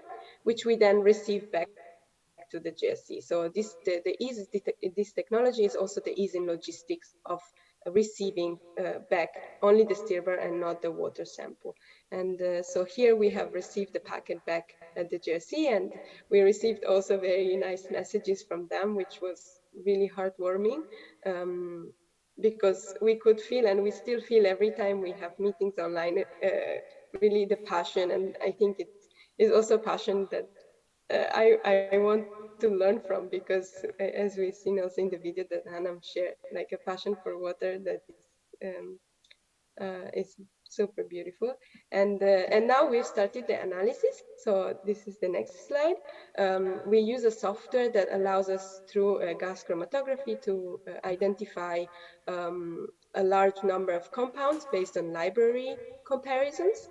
which we then receive back to the JSC. So this technology is also the ease in logistics of receiving back only the stirber and not the water sample. And so here we have received the packet back at the JSC, and we received also very nice messages from them, which was really heartwarming. Because we could feel, and we still feel every time we have meetings online, really the passion. And I think it is also passion that I want to learn from, because as we've seen also in the video that Hanam shared, like a passion for water that is super beautiful. And now we've started the analysis. So this is the next slide. We use a software that allows us through gas chromatography to identify a large number of compounds based on library comparisons.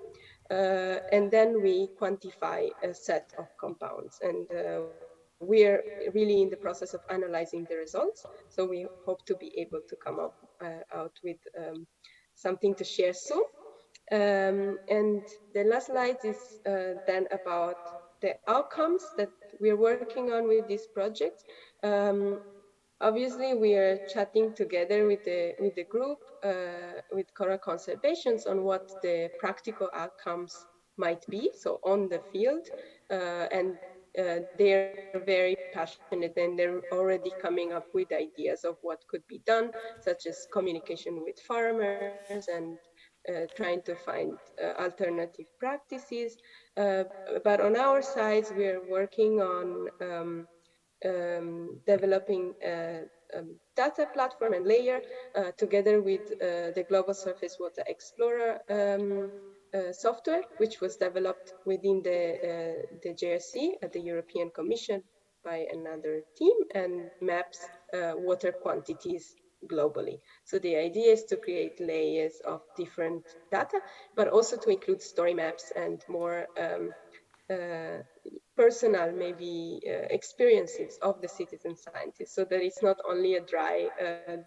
And then we quantify a set of compounds. And we're really in the process of analyzing the results. So we hope to be able to come up out with something to share soon. And the last slide is then about the outcomes that we're working on with this project. Obviously, we are chatting together with the group, with coral conservations, on what the practical outcomes might be, so on the field, and they're very passionate, and they're already coming up with ideas of what could be done, such as communication with farmers and trying to find alternative practices. But on our sides, we're working on developing a data platform and layer together with the Global Surface Water Explorer software, which was developed within the JRC at the European Commission by another team, and maps water quantities globally. So the idea is to create layers of different data, but also to include story maps and more personal, maybe experiences of the citizen scientists, so that it's not only a dry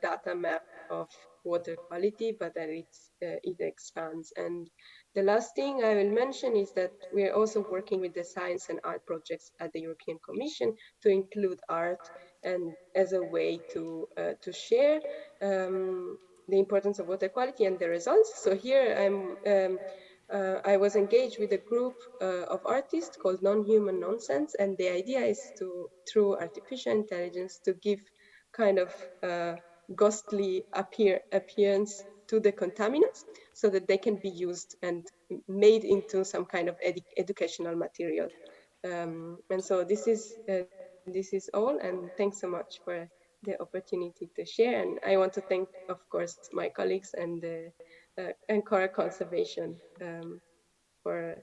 data map of water quality, but that it expands. And the last thing I will mention is that we're also working with the science and art projects at the European Commission to include art and as a way to share the importance of water quality and the results. So here I was engaged with a group of artists called Non-Human Nonsense, and the idea is to, through artificial intelligence, to give kind of ghostly appearance to the contaminants, so that they can be used and made into some kind of educational material. And so this is all, and thanks so much for the opportunity to share. And I want to thank, of course, my colleagues and coral conservation for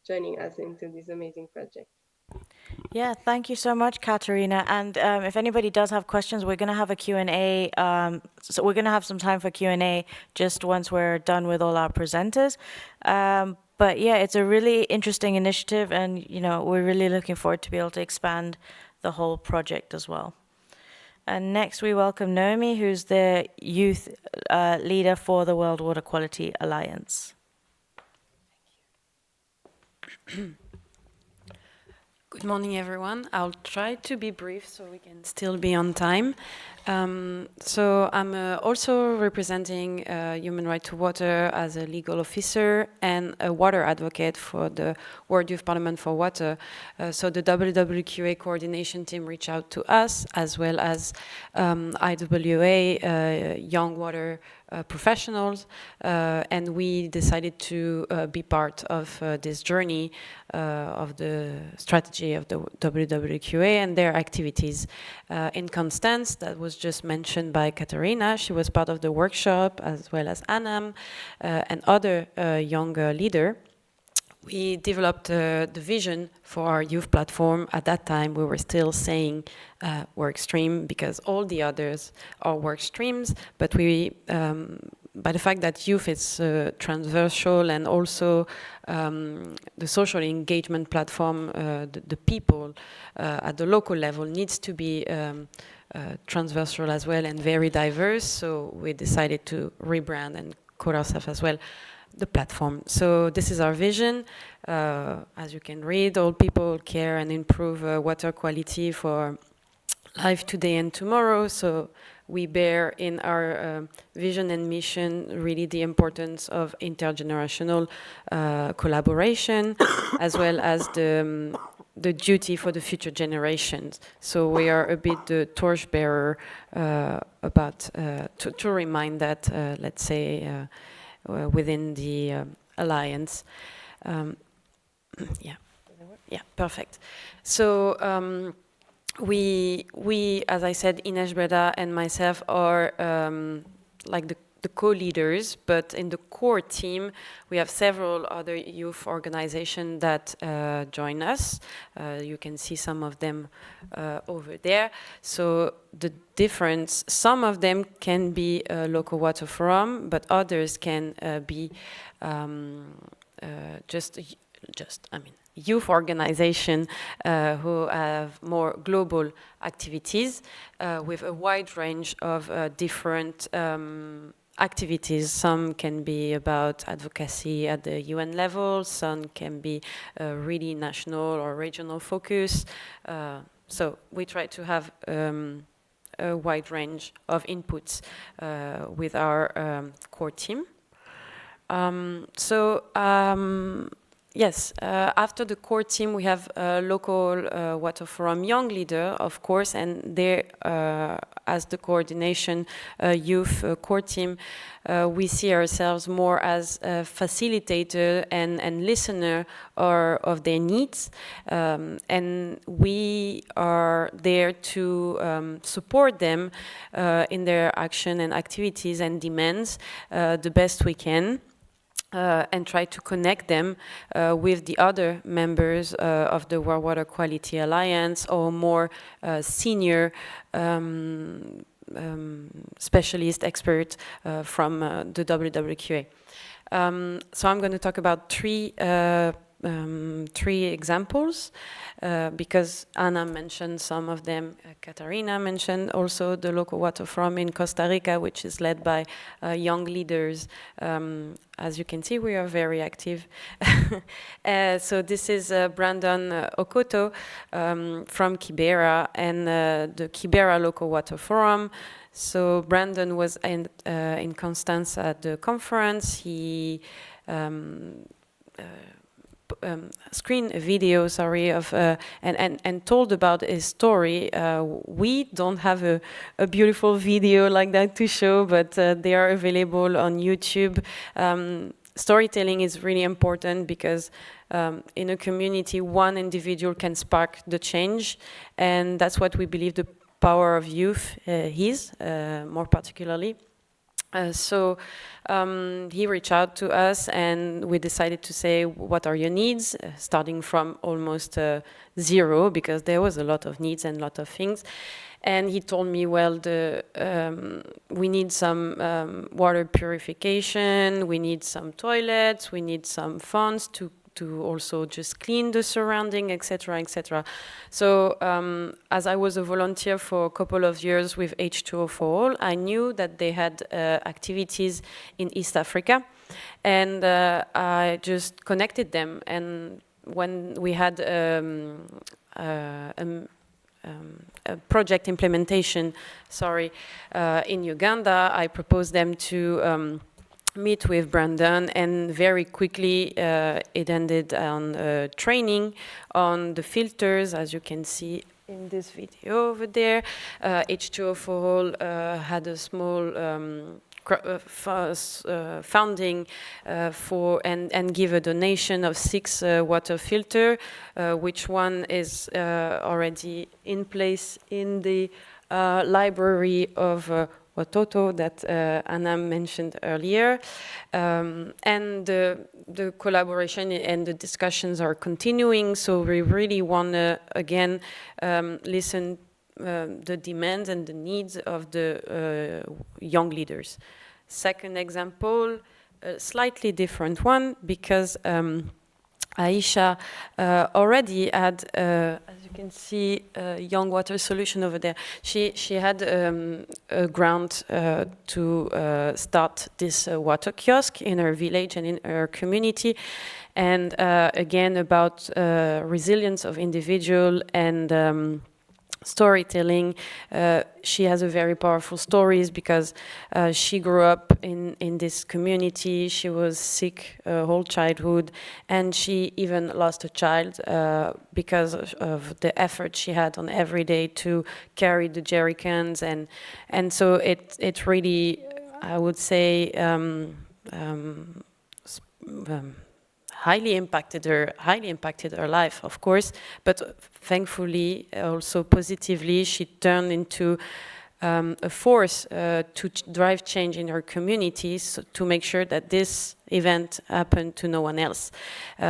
joining us into this amazing project. Yeah, thank you so much, Katerina. And if anybody does have questions, we're going to have a Q&A. So we're going to have some time for Q&A just once we're done with all our presenters. But yeah, it's a really interesting initiative, and we're really looking forward to be able to expand the whole project as well. And next we welcome Naomi, who's the youth leader for the World Water Quality Alliance. Good morning, everyone. I'll try to be brief so we can still be on time. So I'm also representing Human Right to Water as a legal officer and a water advocate for the World Youth Parliament for Water. So the WWQA coordination team reached out to us, as well as IWA, Young Water professionals, and we decided to be part of this journey of the strategy of the WWQA and their activities. In Constance, that was just mentioned by Katerina, she was part of the workshop, as well as Anam and other young leader. We developed the vision for our youth platform. At that time, we were still saying work stream, because all the others are work streams, but we, by the fact that youth is transversal, and also the social engagement platform, the people at the local level needs to be transversal as well, and very diverse, so we decided to rebrand and call ourselves as well the platform. So this is our vision. As you can read, all people care and improve water quality for life today and tomorrow. So we bear in our vision and mission really the importance of intergenerational collaboration, as well as the duty for the future generations. So we are a bit the torchbearer about to remind that, let's say, within the alliance. Yeah, perfect. So we, as I said, Ines Breda and myself are like the co-leaders, but in the core team, we have several other youth organizations that join us. You can see some of them over there. So the difference, some of them can be a local water forum, but others can be youth organization who have more global activities with a wide range of different activities. Some can be about advocacy at the UN level, some can be really national or regional focus. So we try to have a wide range of inputs with our core team. Yes, after the core team, we have a local Water Forum young leader, of course, and they, as the coordination youth core team, we see ourselves more as a facilitator and listener of their needs, and we are there to support them in their action and activities and demands the best we can. And try to connect them with the other members of the World Water Quality Alliance or more senior specialist expert from the WWQA. So I'm going to talk about three examples because Anna mentioned some of them. Katarina mentioned also the local Water Forum in Costa Rica, which is led by young leaders. As you can see, we are very active. So this is Brandon Okoto from Kibera and the Kibera Local Water Forum. So Brandon was in Constance at the conference. He screened a video, of and told about his story. We don't have a beautiful video like that to show, but they are available on YouTube. Storytelling is really important because in a community, one individual can spark the change, and that's what we believe the power of youth is, more particularly. So he reached out to us and we decided to say, what are your needs? Starting from almost zero, because there was a lot of needs and a lot of things. And he told me, well, we need some water purification, we need some toilets, we need some funds to also just clean the surrounding, etc., etc. So as I was a volunteer for a couple of years with H2O for All, I knew that they had activities in East Africa, and I just connected them. And when we had a project implementation, in Uganda, I proposed them to meet with Brandon, and very quickly it ended on training on the filters, as you can see in this video over there. H2O for All had a small funding for and give a donation of 6 water filter, which one is already in place in the library of Watoto that Anna mentioned earlier. And the collaboration and the discussions are continuing, so we really want to, again, listen the demands and the needs of the young leaders. Second example, a slightly different one, because Aisha already had, as you can see, Young Water Solution over there. She had a grant to start this water kiosk in her village and in her community. And again, about resilience of individual and storytelling. She has a very powerful stories because she grew up in this community. She was sick whole childhood, and she even lost a child because of the effort she had on every day to carry the jerry cans, and so it really, I would say, highly impacted her life, of course, but thankfully also positively she turned into a force to drive change in her community, so to make sure that this event happened to no one else.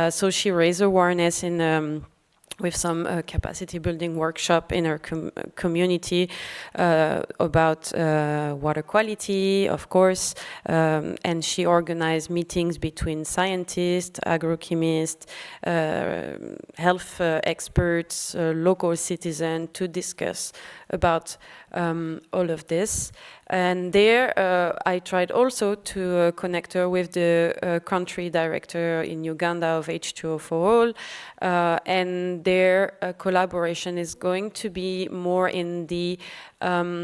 So she raised awareness in with some capacity building workshop in our community about water quality, of course, and she organized meetings between scientists, agrochemists, health experts, local citizens to discuss about all of this. And there I tried also to connect her with the country director in Uganda of H2O for All, and their collaboration is going to be more in the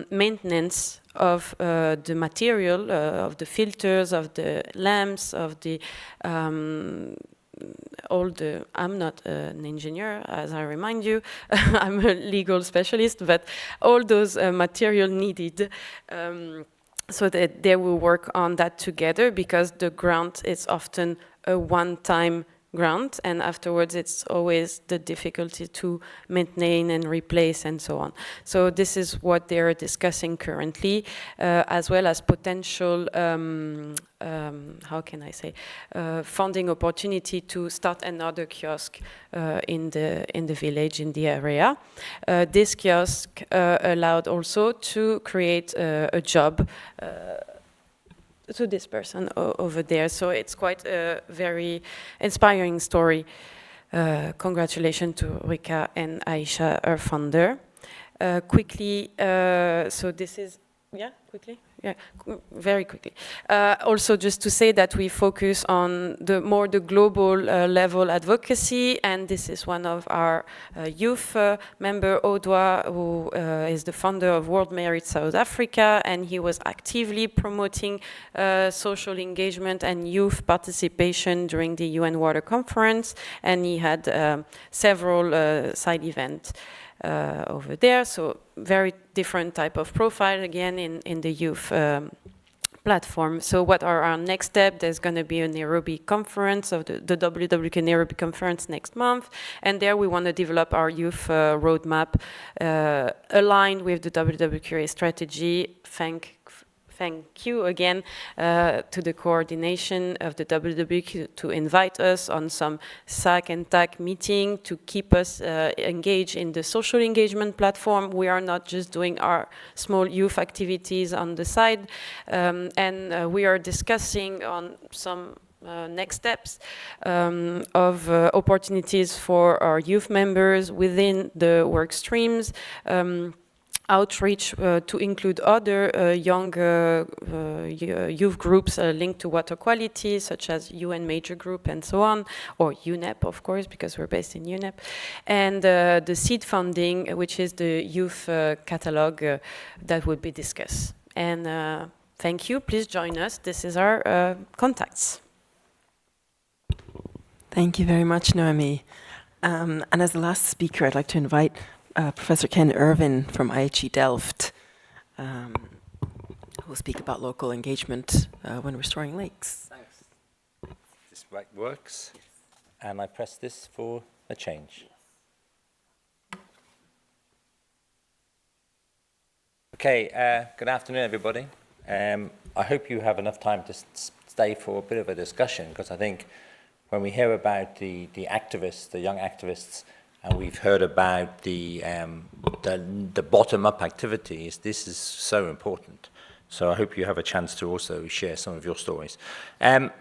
maintenance of the material, of the filters, of the lamps, of the I'm not an engineer, as I remind you, I'm a legal specialist, but all those material needed, so that they will work on that together, because the grant is often a one-time grant, and afterwards it's always the difficulty to maintain and replace and so on. So this is what they're discussing currently, as well as potential, how can I say, funding opportunity to start another kiosk in the village, in the area. This kiosk allowed also to create a job to this person over there. So it's quite a very inspiring story. Congratulations to Rika and Aisha, our founder. Quickly, so this is, yeah, quickly? Yeah, very quickly. Also, just to say that we focus on the global level advocacy, and this is one of our youth member, Odwa, who is the founder of World Merit South Africa, and he was actively promoting social engagement and youth participation during the UN Water Conference, and he had several side events over there, so very different type of profile again in the youth platform. So what are our next steps? There's going to be a Nairobi conference of the WWQA Nairobi conference next month, and there we want to develop our youth roadmap aligned with the WWQA strategy. Thank you again to the coordination of the WWQ to invite us on some SAC and TAC meeting to keep us engaged in the social engagement platform. We are not just doing our small youth activities on the side, and we are discussing on some next steps of opportunities for our youth members within the work streams. Outreach to include other young youth groups linked to water quality, such as UN Major Group and so on, or UNEP, of course, because we're based in UNEP, and the seed funding, which is the youth catalog that would be discussed. And thank you. Please join us. This is our contacts. Thank you very much, Noemi. And as the last speaker, I'd like to invite Professor Ken Irvin from IHE Delft, who will speak about local engagement when restoring lakes. Thanks. This right works, and I press this for a change. Okay, good afternoon, everybody. I hope you have enough time to stay for a bit of a discussion, because I think when we hear about the activists, the young activists, and we've heard about the bottom-up activities, this is so important. So I hope you have a chance to also share some of your stories. I'm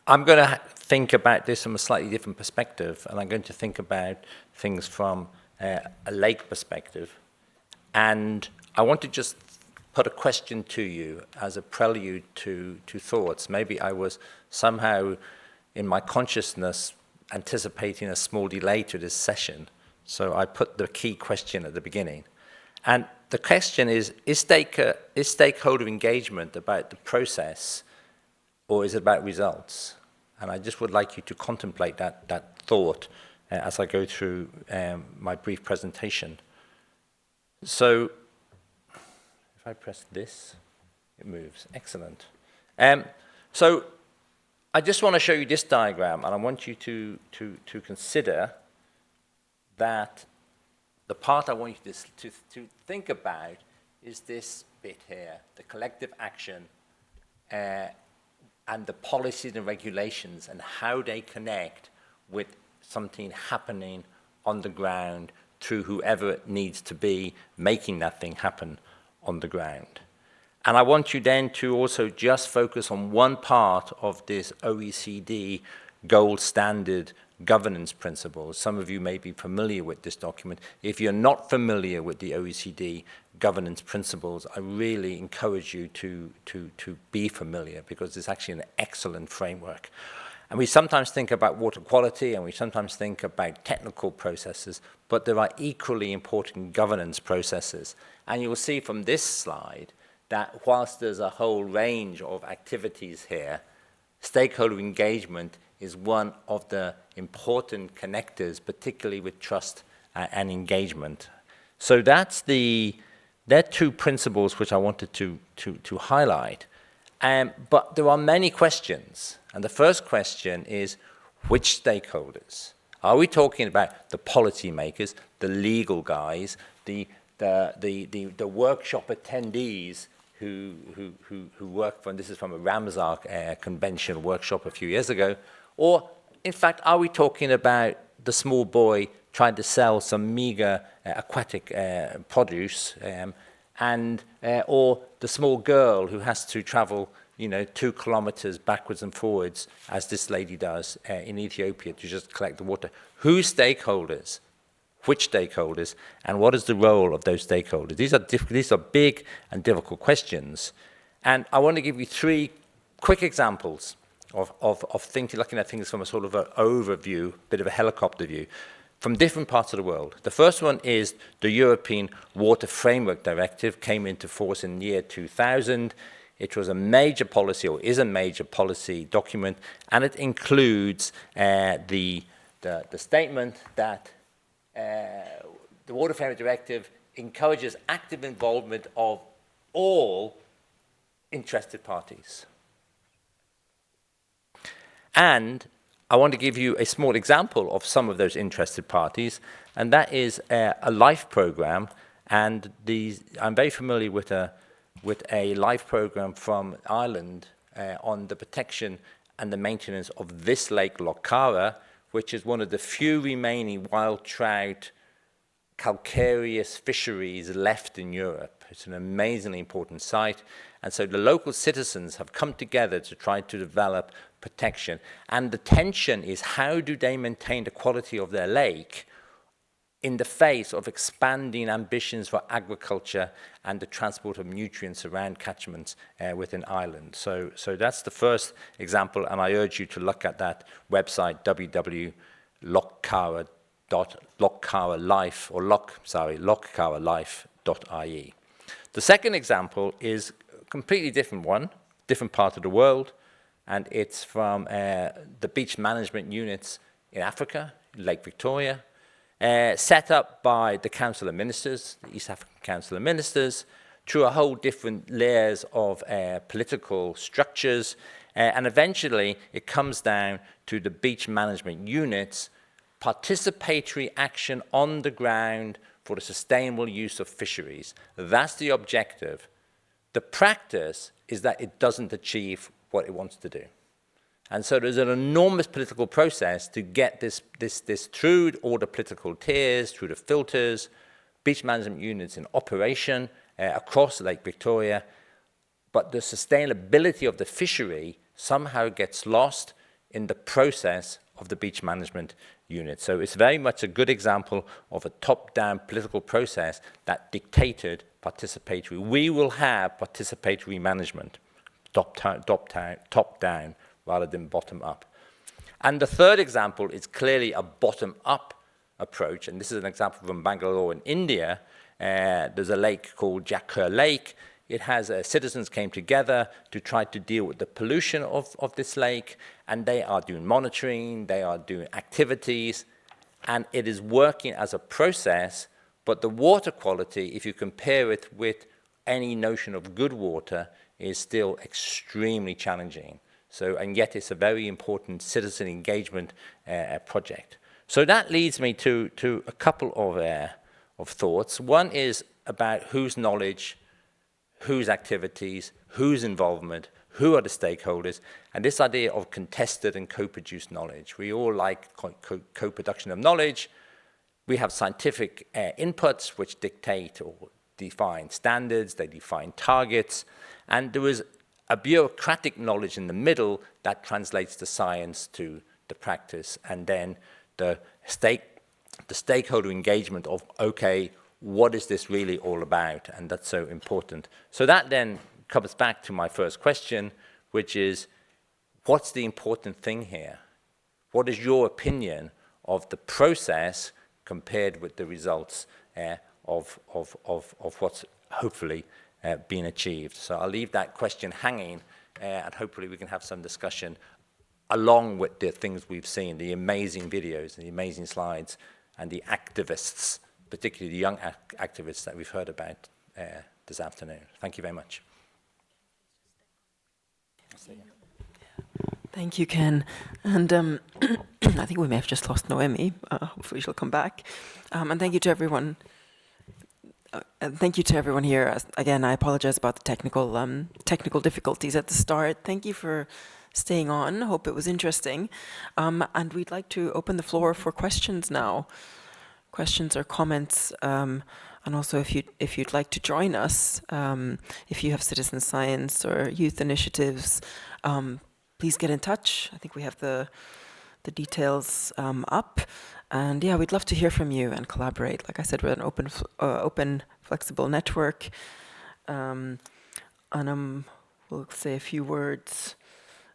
going to think about this from a slightly different perspective, and I'm going to think about things from a lake perspective. And I want to just put a question to you as a prelude to thoughts. Maybe I was somehow, in my consciousness, anticipating a small delay to this session. So I put the key question at the beginning. And the question is stakeholder engagement about the process, or is it about results? And I just would like you to contemplate that thought as I go through my brief presentation. So if I press this, it moves. Excellent. So I just want to show you this diagram, and I want you to consider that the part I want you to think about is this bit here, the collective action and the policies and regulations and how they connect with something happening on the ground through whoever it needs to be making that thing happen on the ground. And I want you then to also just focus on one part of this OECD gold standard governance principles. Some of you may be familiar with this document. If you're not familiar with the OECD governance principles, I really encourage you to be familiar, because it's actually an excellent framework. And we sometimes think about water quality and we sometimes think about technical processes, but there are equally important governance processes. And you'll see from this slide that whilst there's a whole range of activities here, stakeholder engagement is one of the important connectors, particularly with trust and engagement. So they're two principles which I wanted to highlight. But there are many questions. And the first question is, which stakeholders? Are we talking about the policymakers, the legal guys, the workshop attendees who work from, this is from a Ramsar convention workshop a few years ago, or in fact, are we talking about the small boy trying to sell some meager aquatic produce, or the small girl who has to travel 2 kilometers backwards and forwards, as this lady does in Ethiopia, to just collect the water? Whose stakeholders? Which stakeholders? And what is the role of those stakeholders? These are big and difficult questions. And I want to give you 3 quick examples of thinking, looking at things from a sort of an overview, bit of a helicopter view, from different parts of the world. The first one is the European Water Framework Directive, came into force in the year 2000. It was a major policy, or is a major policy document, and it includes the statement that the Water Framework Directive encourages active involvement of all interested parties. And I want to give you a small example of some of those interested parties, and that is a LIFE program. And I'm very familiar with a LIFE program from Ireland on the protection and the maintenance of this lake, Loch Cara, which is one of the few remaining wild trout calcareous fisheries left in Europe. It's an amazingly important site. And so the local citizens have come together to try to develop protection. And the tension is, how do they maintain the quality of their lake in the face of expanding ambitions for agriculture and the transport of nutrients around catchments within Ireland? So that's the first example, and I urge you to look at that website, lochcaralife.ie. The second example is a completely different one, different part of the world, and it's from the beach management units in Africa, Lake Victoria, set up by the Council of Ministers, the East African Council of Ministers, through a whole different layers of political structures, and eventually it comes down to the beach management units, participatory action on the ground for the sustainable use of fisheries. That's the objective. The practice is that it doesn't achieve what it wants to do. And so there's an enormous political process to get this through all the political tiers, through the filters, beach management units in operation across Lake Victoria. But the sustainability of the fishery somehow gets lost in the process of the beach management unit. So it's very much a good example of a top-down political process that dictated participatory. We will have participatory management, top-down, rather than bottom-up. And the third example is clearly a bottom-up approach, and this is an example from Bangalore in India. There's a lake called Jakkur Lake. It has citizens came together to try to deal with the pollution of this lake, and they are doing monitoring, they are doing activities, and it is working as a process, but the water quality, if you compare it with any notion of good water, is still extremely challenging. So, and yet it's a very important citizen engagement project. So that leads me to a couple of thoughts. One is about whose knowledge, whose activities, whose involvement, who are the stakeholders, and this idea of contested and co-produced knowledge. We all like co-production of knowledge. we have scientific inputs which dictate or define standards, they define targets, and there is a bureaucratic knowledge in the middle that translates the science to the practice, and then the stakeholder engagement of, okay, what is this really all about? And that's so important. So that then comes back to my first question, which is, what's the important thing here? What is your opinion of the process compared with the results of what's hopefully been achieved? So I'll leave that question hanging, and hopefully we can have some discussion along with the things we've seen, the amazing videos and the amazing slides, and the activists, particularly the young activists that we've heard about this afternoon. Thank you very much. Thank you, Ken. And I think we may have just lost Noemi. Hopefully she'll come back. And thank you to everyone. Thank you to everyone here. Again, I apologize about the technical difficulties at the start. Thank you for staying on. Hope it was interesting. And we'd like to open the floor for questions now. Questions or comments. And also, if you'd like to join us, if you have citizen science or youth initiatives, please get in touch. I think we have the details up. And yeah, we'd love to hear from you and collaborate. Like I said, we're an open, flexible network. Anam will say a few words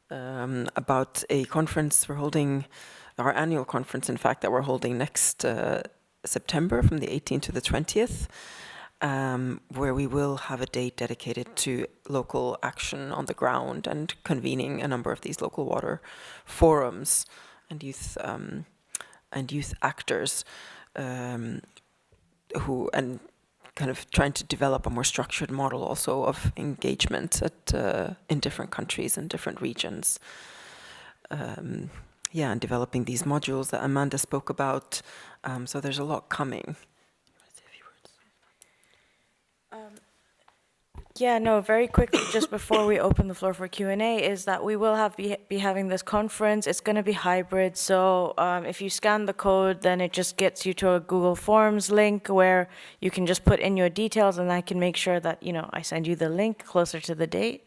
about a conference we're holding, our annual conference, in fact, that we're holding next September from the 18th to the 20th, where we will have a date dedicated to local action on the ground and convening a number of these local water forums and youth actors who and kind of trying to develop a more structured model also of engagement in different countries and different regions. Yeah, and developing these modules that Amanda spoke about. So there's a lot coming. Yeah, no, very quickly, just before we open the floor for Q&A, is that we will be having this conference. It's going to be hybrid, so if you scan the code, then it just gets you to a Google Forms link where you can just put in your details, and I can make sure that, I send you the link closer to the date.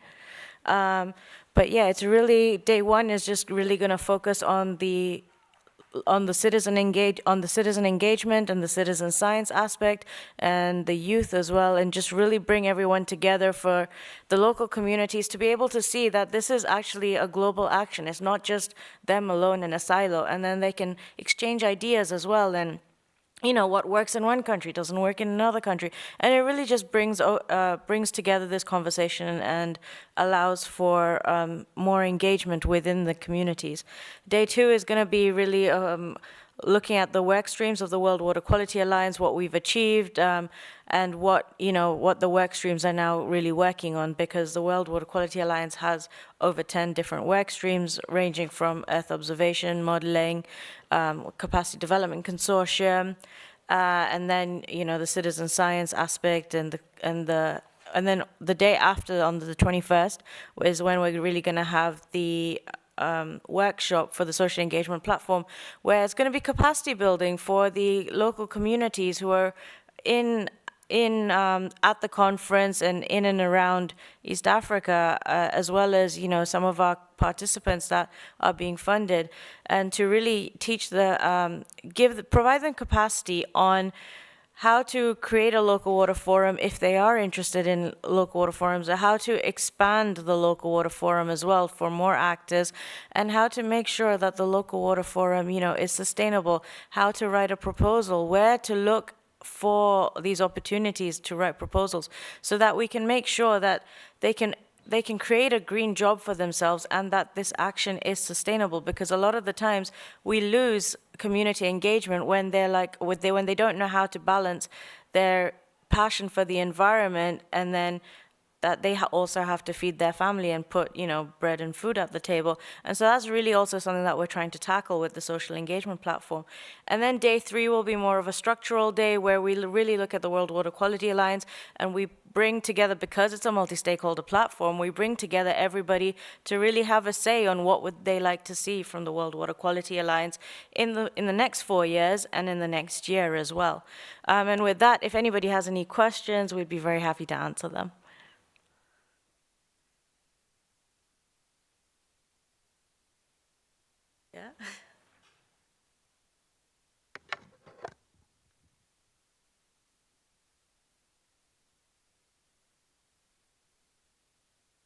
But yeah, it's really, day one is just really going to focus on the citizen engagement and the citizen science aspect and the youth as well, and just really bring everyone together for the local communities to be able to see that this is actually a global action. It's not just them alone in a silo, and then they can exchange ideas as well, and what works in one country doesn't work in another country. And it really just brings together this conversation and allows for more engagement within the communities. Day two is going to be really looking at the work streams of the World Water Quality Alliance, what we've achieved, and what the work streams are now really working on, because the World Water Quality Alliance has over 10 different work streams ranging from Earth observation, modeling, capacity development consortium, and then the citizen science aspect, and then the day after, on the 21st, is when we're really going to have the workshop for the social engagement platform, where it's going to be capacity building for the local communities who are at the conference and in and around East Africa, as well as some of our participants that are being funded, and to really teach provide them capacity on how to create a local water forum if they are interested in local water forums, or how to expand the local water forum as well for more actors, and how to make sure that the local water forum, is sustainable, how to write a proposal, where to look for these opportunities to write proposals, so that we can make sure that they can create a green job for themselves and that this action is sustainable. Because a lot of the times we lose community engagement when when they don't know how to balance their passion for the environment and then that they also have to feed their family and put, you know, bread and food at the table. And so that's really also something that we're trying to tackle with the social engagement platform. And then day 3 will be more of a structural day where we really look at the World Water Quality Alliance, and we bring together, because it's a multi-stakeholder platform, we bring together everybody to really have a say on what would they like to see from the World Water Quality Alliance in the next 4 years and in the next year as well. And with that, if anybody has any questions, we'd be very happy to answer them. Yeah.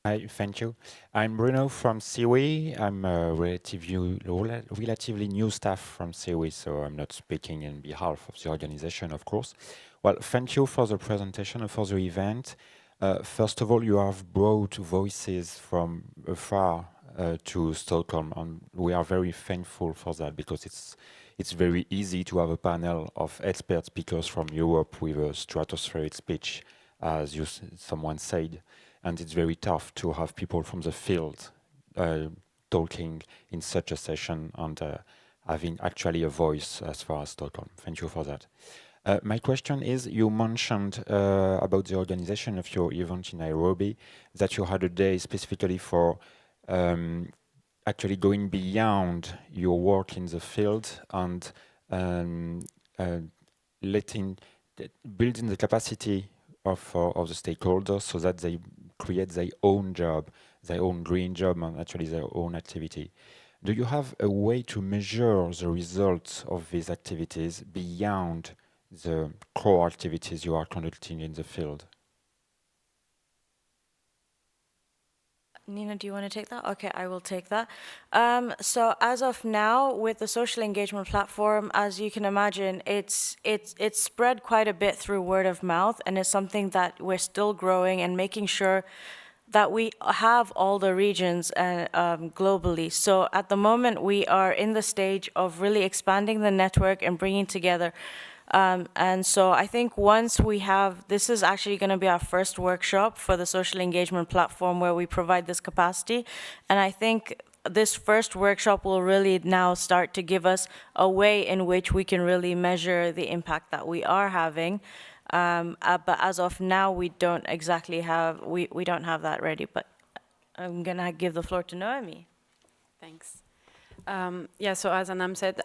Hi, thank you. I'm Bruno from CIWI. I'm a relatively new staff from CIWI, so I'm not speaking in behalf of the organization, of course. Well, thank you for the presentation and for the event. First of all, you have brought voices from afar to Stockholm, and we are very thankful for that, because it's very easy to have a panel of expert speakers from Europe with a stratospheric speech, as someone said. And it's very tough to have people from the field talking in such a session and having actually a voice as far as Stockholm. Thank you for that. My question is, you mentioned about the organization of your event in Nairobi, that you had a day specifically for actually going beyond your work in the field and building the capacity of the stakeholders so that they create their own job, their own green job, and actually their own activity. Do you have a way to measure the results of these activities beyond the core activities you are conducting in the field? Nina, do you want to take that? Okay, I will take that. So as of now, with the social engagement platform, as you can imagine, it's spread quite a bit through word of mouth, and it's something that we're still growing and making sure that we have all the regions globally. So at the moment, we are in the stage of really expanding the network and bringing together. And so I think once we have, this is actually going to be our first workshop for the social engagement platform where we provide this capacity. And I think this first workshop will really now start to give us a way in which we can really measure the impact that we are having. But as of now, we don't exactly have, we don't have that ready. But I'm going to give the floor to Noemi. Thanks. Yeah, so as Anam said,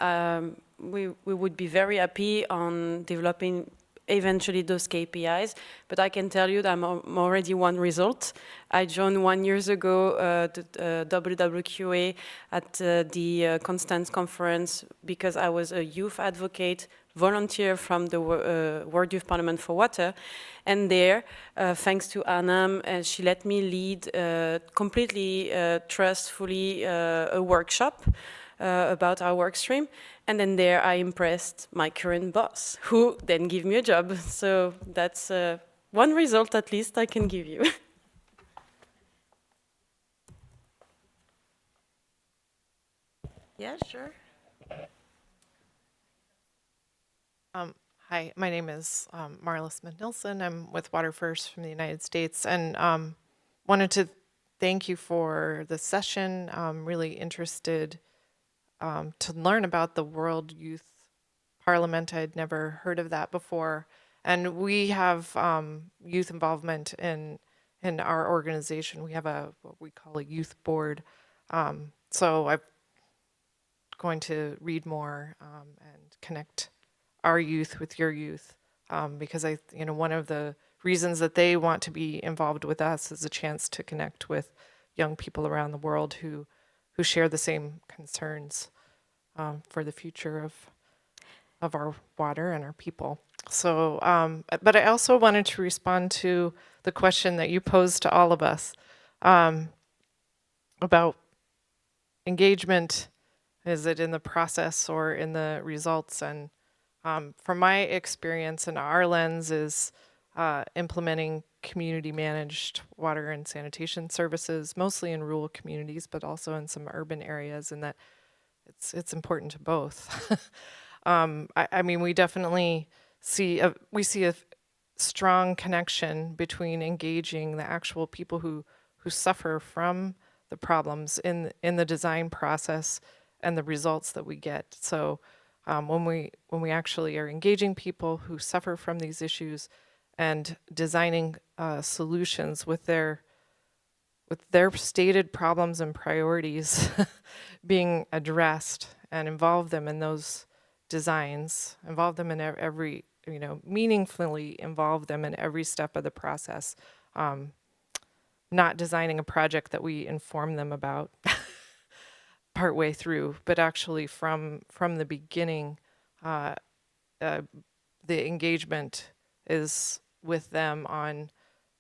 we would be very happy on developing eventually those KPIs, but I can tell you that I'm already one result. I joined 1 year ago the WWQA at the Constance conference because I was a youth advocate, volunteer from the World Youth Parliament for Water, and there, thanks to Anam, she let me lead completely trustfully a workshop about our work stream. And then there I impressed my current boss, who then gave me a job. So that's one result at least I can give you. Yeah, sure. Hi, my name is Marla Smith-Nilsson. I'm with Water First from the United States, and wanted to thank you for the session. I'm really interested to learn about the World Youth Parliament. I'd never heard of that before, and we have youth involvement in our organization. We have what we call a youth board. So I'm going to read more and connect our youth with your youth, because one of the reasons that they want to be involved with us is a chance to connect with young people around the world who share the same concerns for the future of our water and our people. So, but I also wanted to respond to the question that you posed to all of us about engagement. Is it in the process or in the results? And from my experience and our lens is implementing community managed water and sanitation services, mostly in rural communities, but also in some urban areas, and that it's important to both. I mean, we definitely see a strong connection between engaging the actual people who suffer from the problems in the design process and the results that we get. So when we actually are engaging people who suffer from these issues and designing solutions with their stated problems and priorities being addressed, and involve them in those designs, involve them in every, meaningfully involve them in every step of the process. Not designing a project that we inform them about partway through, but actually from the beginning, the engagement is with them on,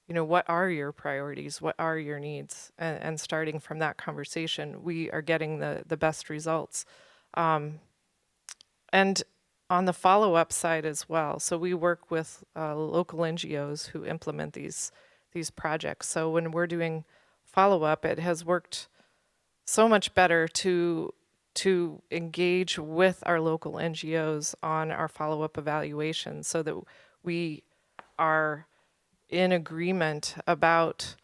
what are your priorities? What are your needs? And starting from that conversation, we are getting the best results. And on the follow-up side as well. So we work with local NGOs who implement these projects. So when we're doing follow-up, it has worked so much better to engage with our local NGOs on our follow-up evaluation, so that we are in agreement about,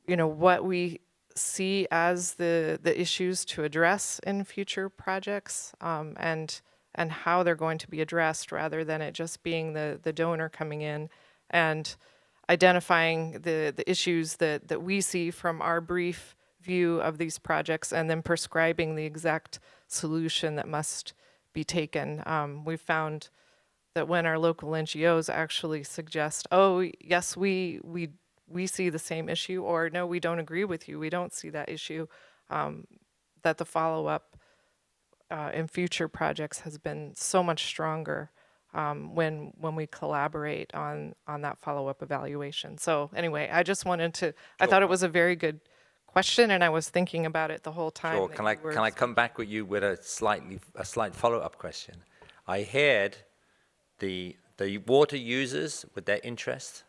what we see as the issues to address in future projects, and how they're going to be addressed, rather than it just being the donor coming in and identifying the issues that we see from our brief view of these projects, and then prescribing the exact solution that must be taken. We've found that when our local NGOs actually suggest, oh, yes, we see the same issue, or no, we don't agree with you, we don't see that issue, that the follow-up in future projects has been so much stronger when we collaborate on that follow-up evaluation. So anyway, I just wanted to, I thought it was a very good question, and I was thinking about it the whole time. Sure. Can I come back with you with a slight follow-up question? I heard the water users with their interest,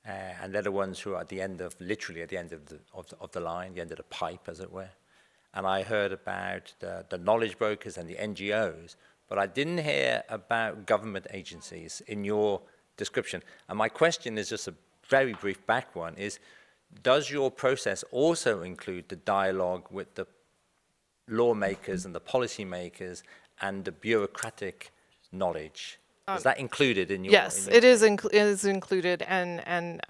and they're the ones who are at the end of, literally at the end of the line, the end of the pipe, as it were. And I heard about the knowledge brokers and the NGOs, but I didn't hear about government agencies in your description. And my question is just a very brief back one, is, does your process also include the dialogue with the lawmakers and the policymakers and the bureaucratic knowledge? Is that included in your? Yes, it is included, and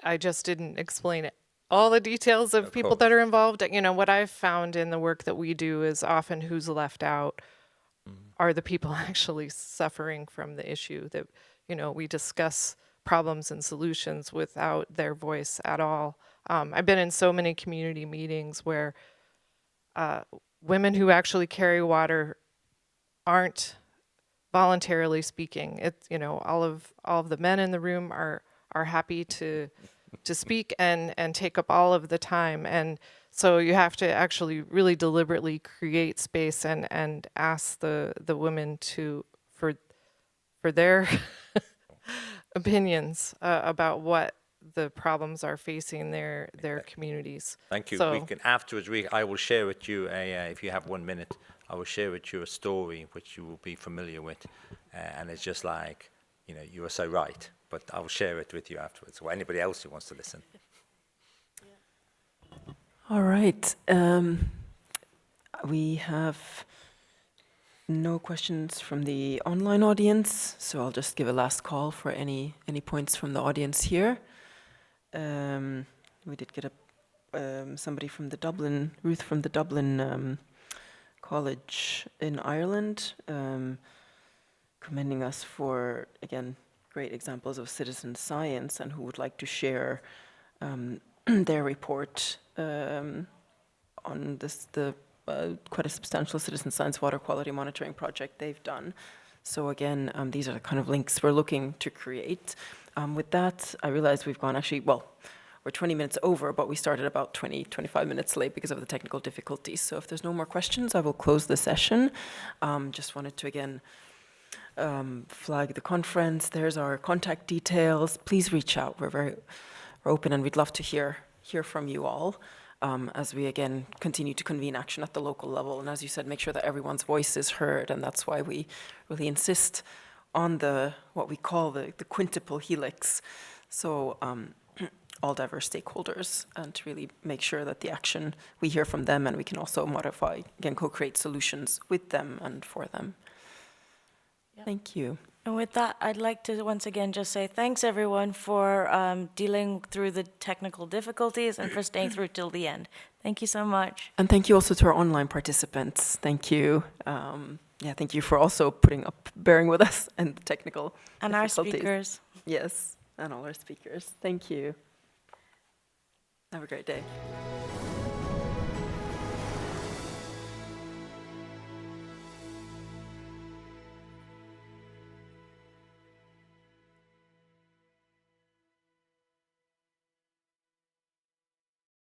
I just didn't explain it. All the details of people that are involved. What I've found in the work that we do is often who's left out are the people actually suffering from the issue. That we discuss problems and solutions without their voice at all. I've been in so many community meetings where women who actually carry water aren't voluntarily speaking. It's all of the men in the room are happy to speak and take up all of the time, and so you have to actually really deliberately create space and ask the women for their opinions about what the problems are facing their communities. Thank you. So, we can afterwards. I will share with you if you have 1 minute. I will share with you a story which you will be familiar with, and it's just like, you are so right. But I will share it with you afterwards, or anybody else who wants to listen. All right. We have no questions from the online audience, so I'll just give a last call for any points from the audience here. We did get somebody from the Dublin, Ruth from the Dublin College in Ireland, commending us for, again, great examples of citizen science, and who would like to share their report on quite a substantial citizen science water quality monitoring project they've done. So again, these are the kind of links we're looking to create. With that, I realize we've gone we're 20 minutes over, but we started about 25 minutes late because of the technical difficulties. So if there's no more questions, I will close the session. Just wanted to, again, flag the conference. There's our contact details. Please reach out. We're open, and we'd love to hear from you all as we, again, continue to convene action at the local level. And as you said, make sure that everyone's voice is heard, and that's why we really insist on the what we call the quintuple helix. So all diverse stakeholders, and to really make sure that the action, we hear from them and we can also modify, again, co-create solutions with them and for them. Yep. Thank you. And with that, I'd like to once again just say thanks everyone for dealing through the technical difficulties and for staying through till the end. Thank you so much. And thank you also to our online participants. Thank you. Thank you for also bearing with us and the technical and our speakers. Yes, and all our speakers. Thank you. Have a great day.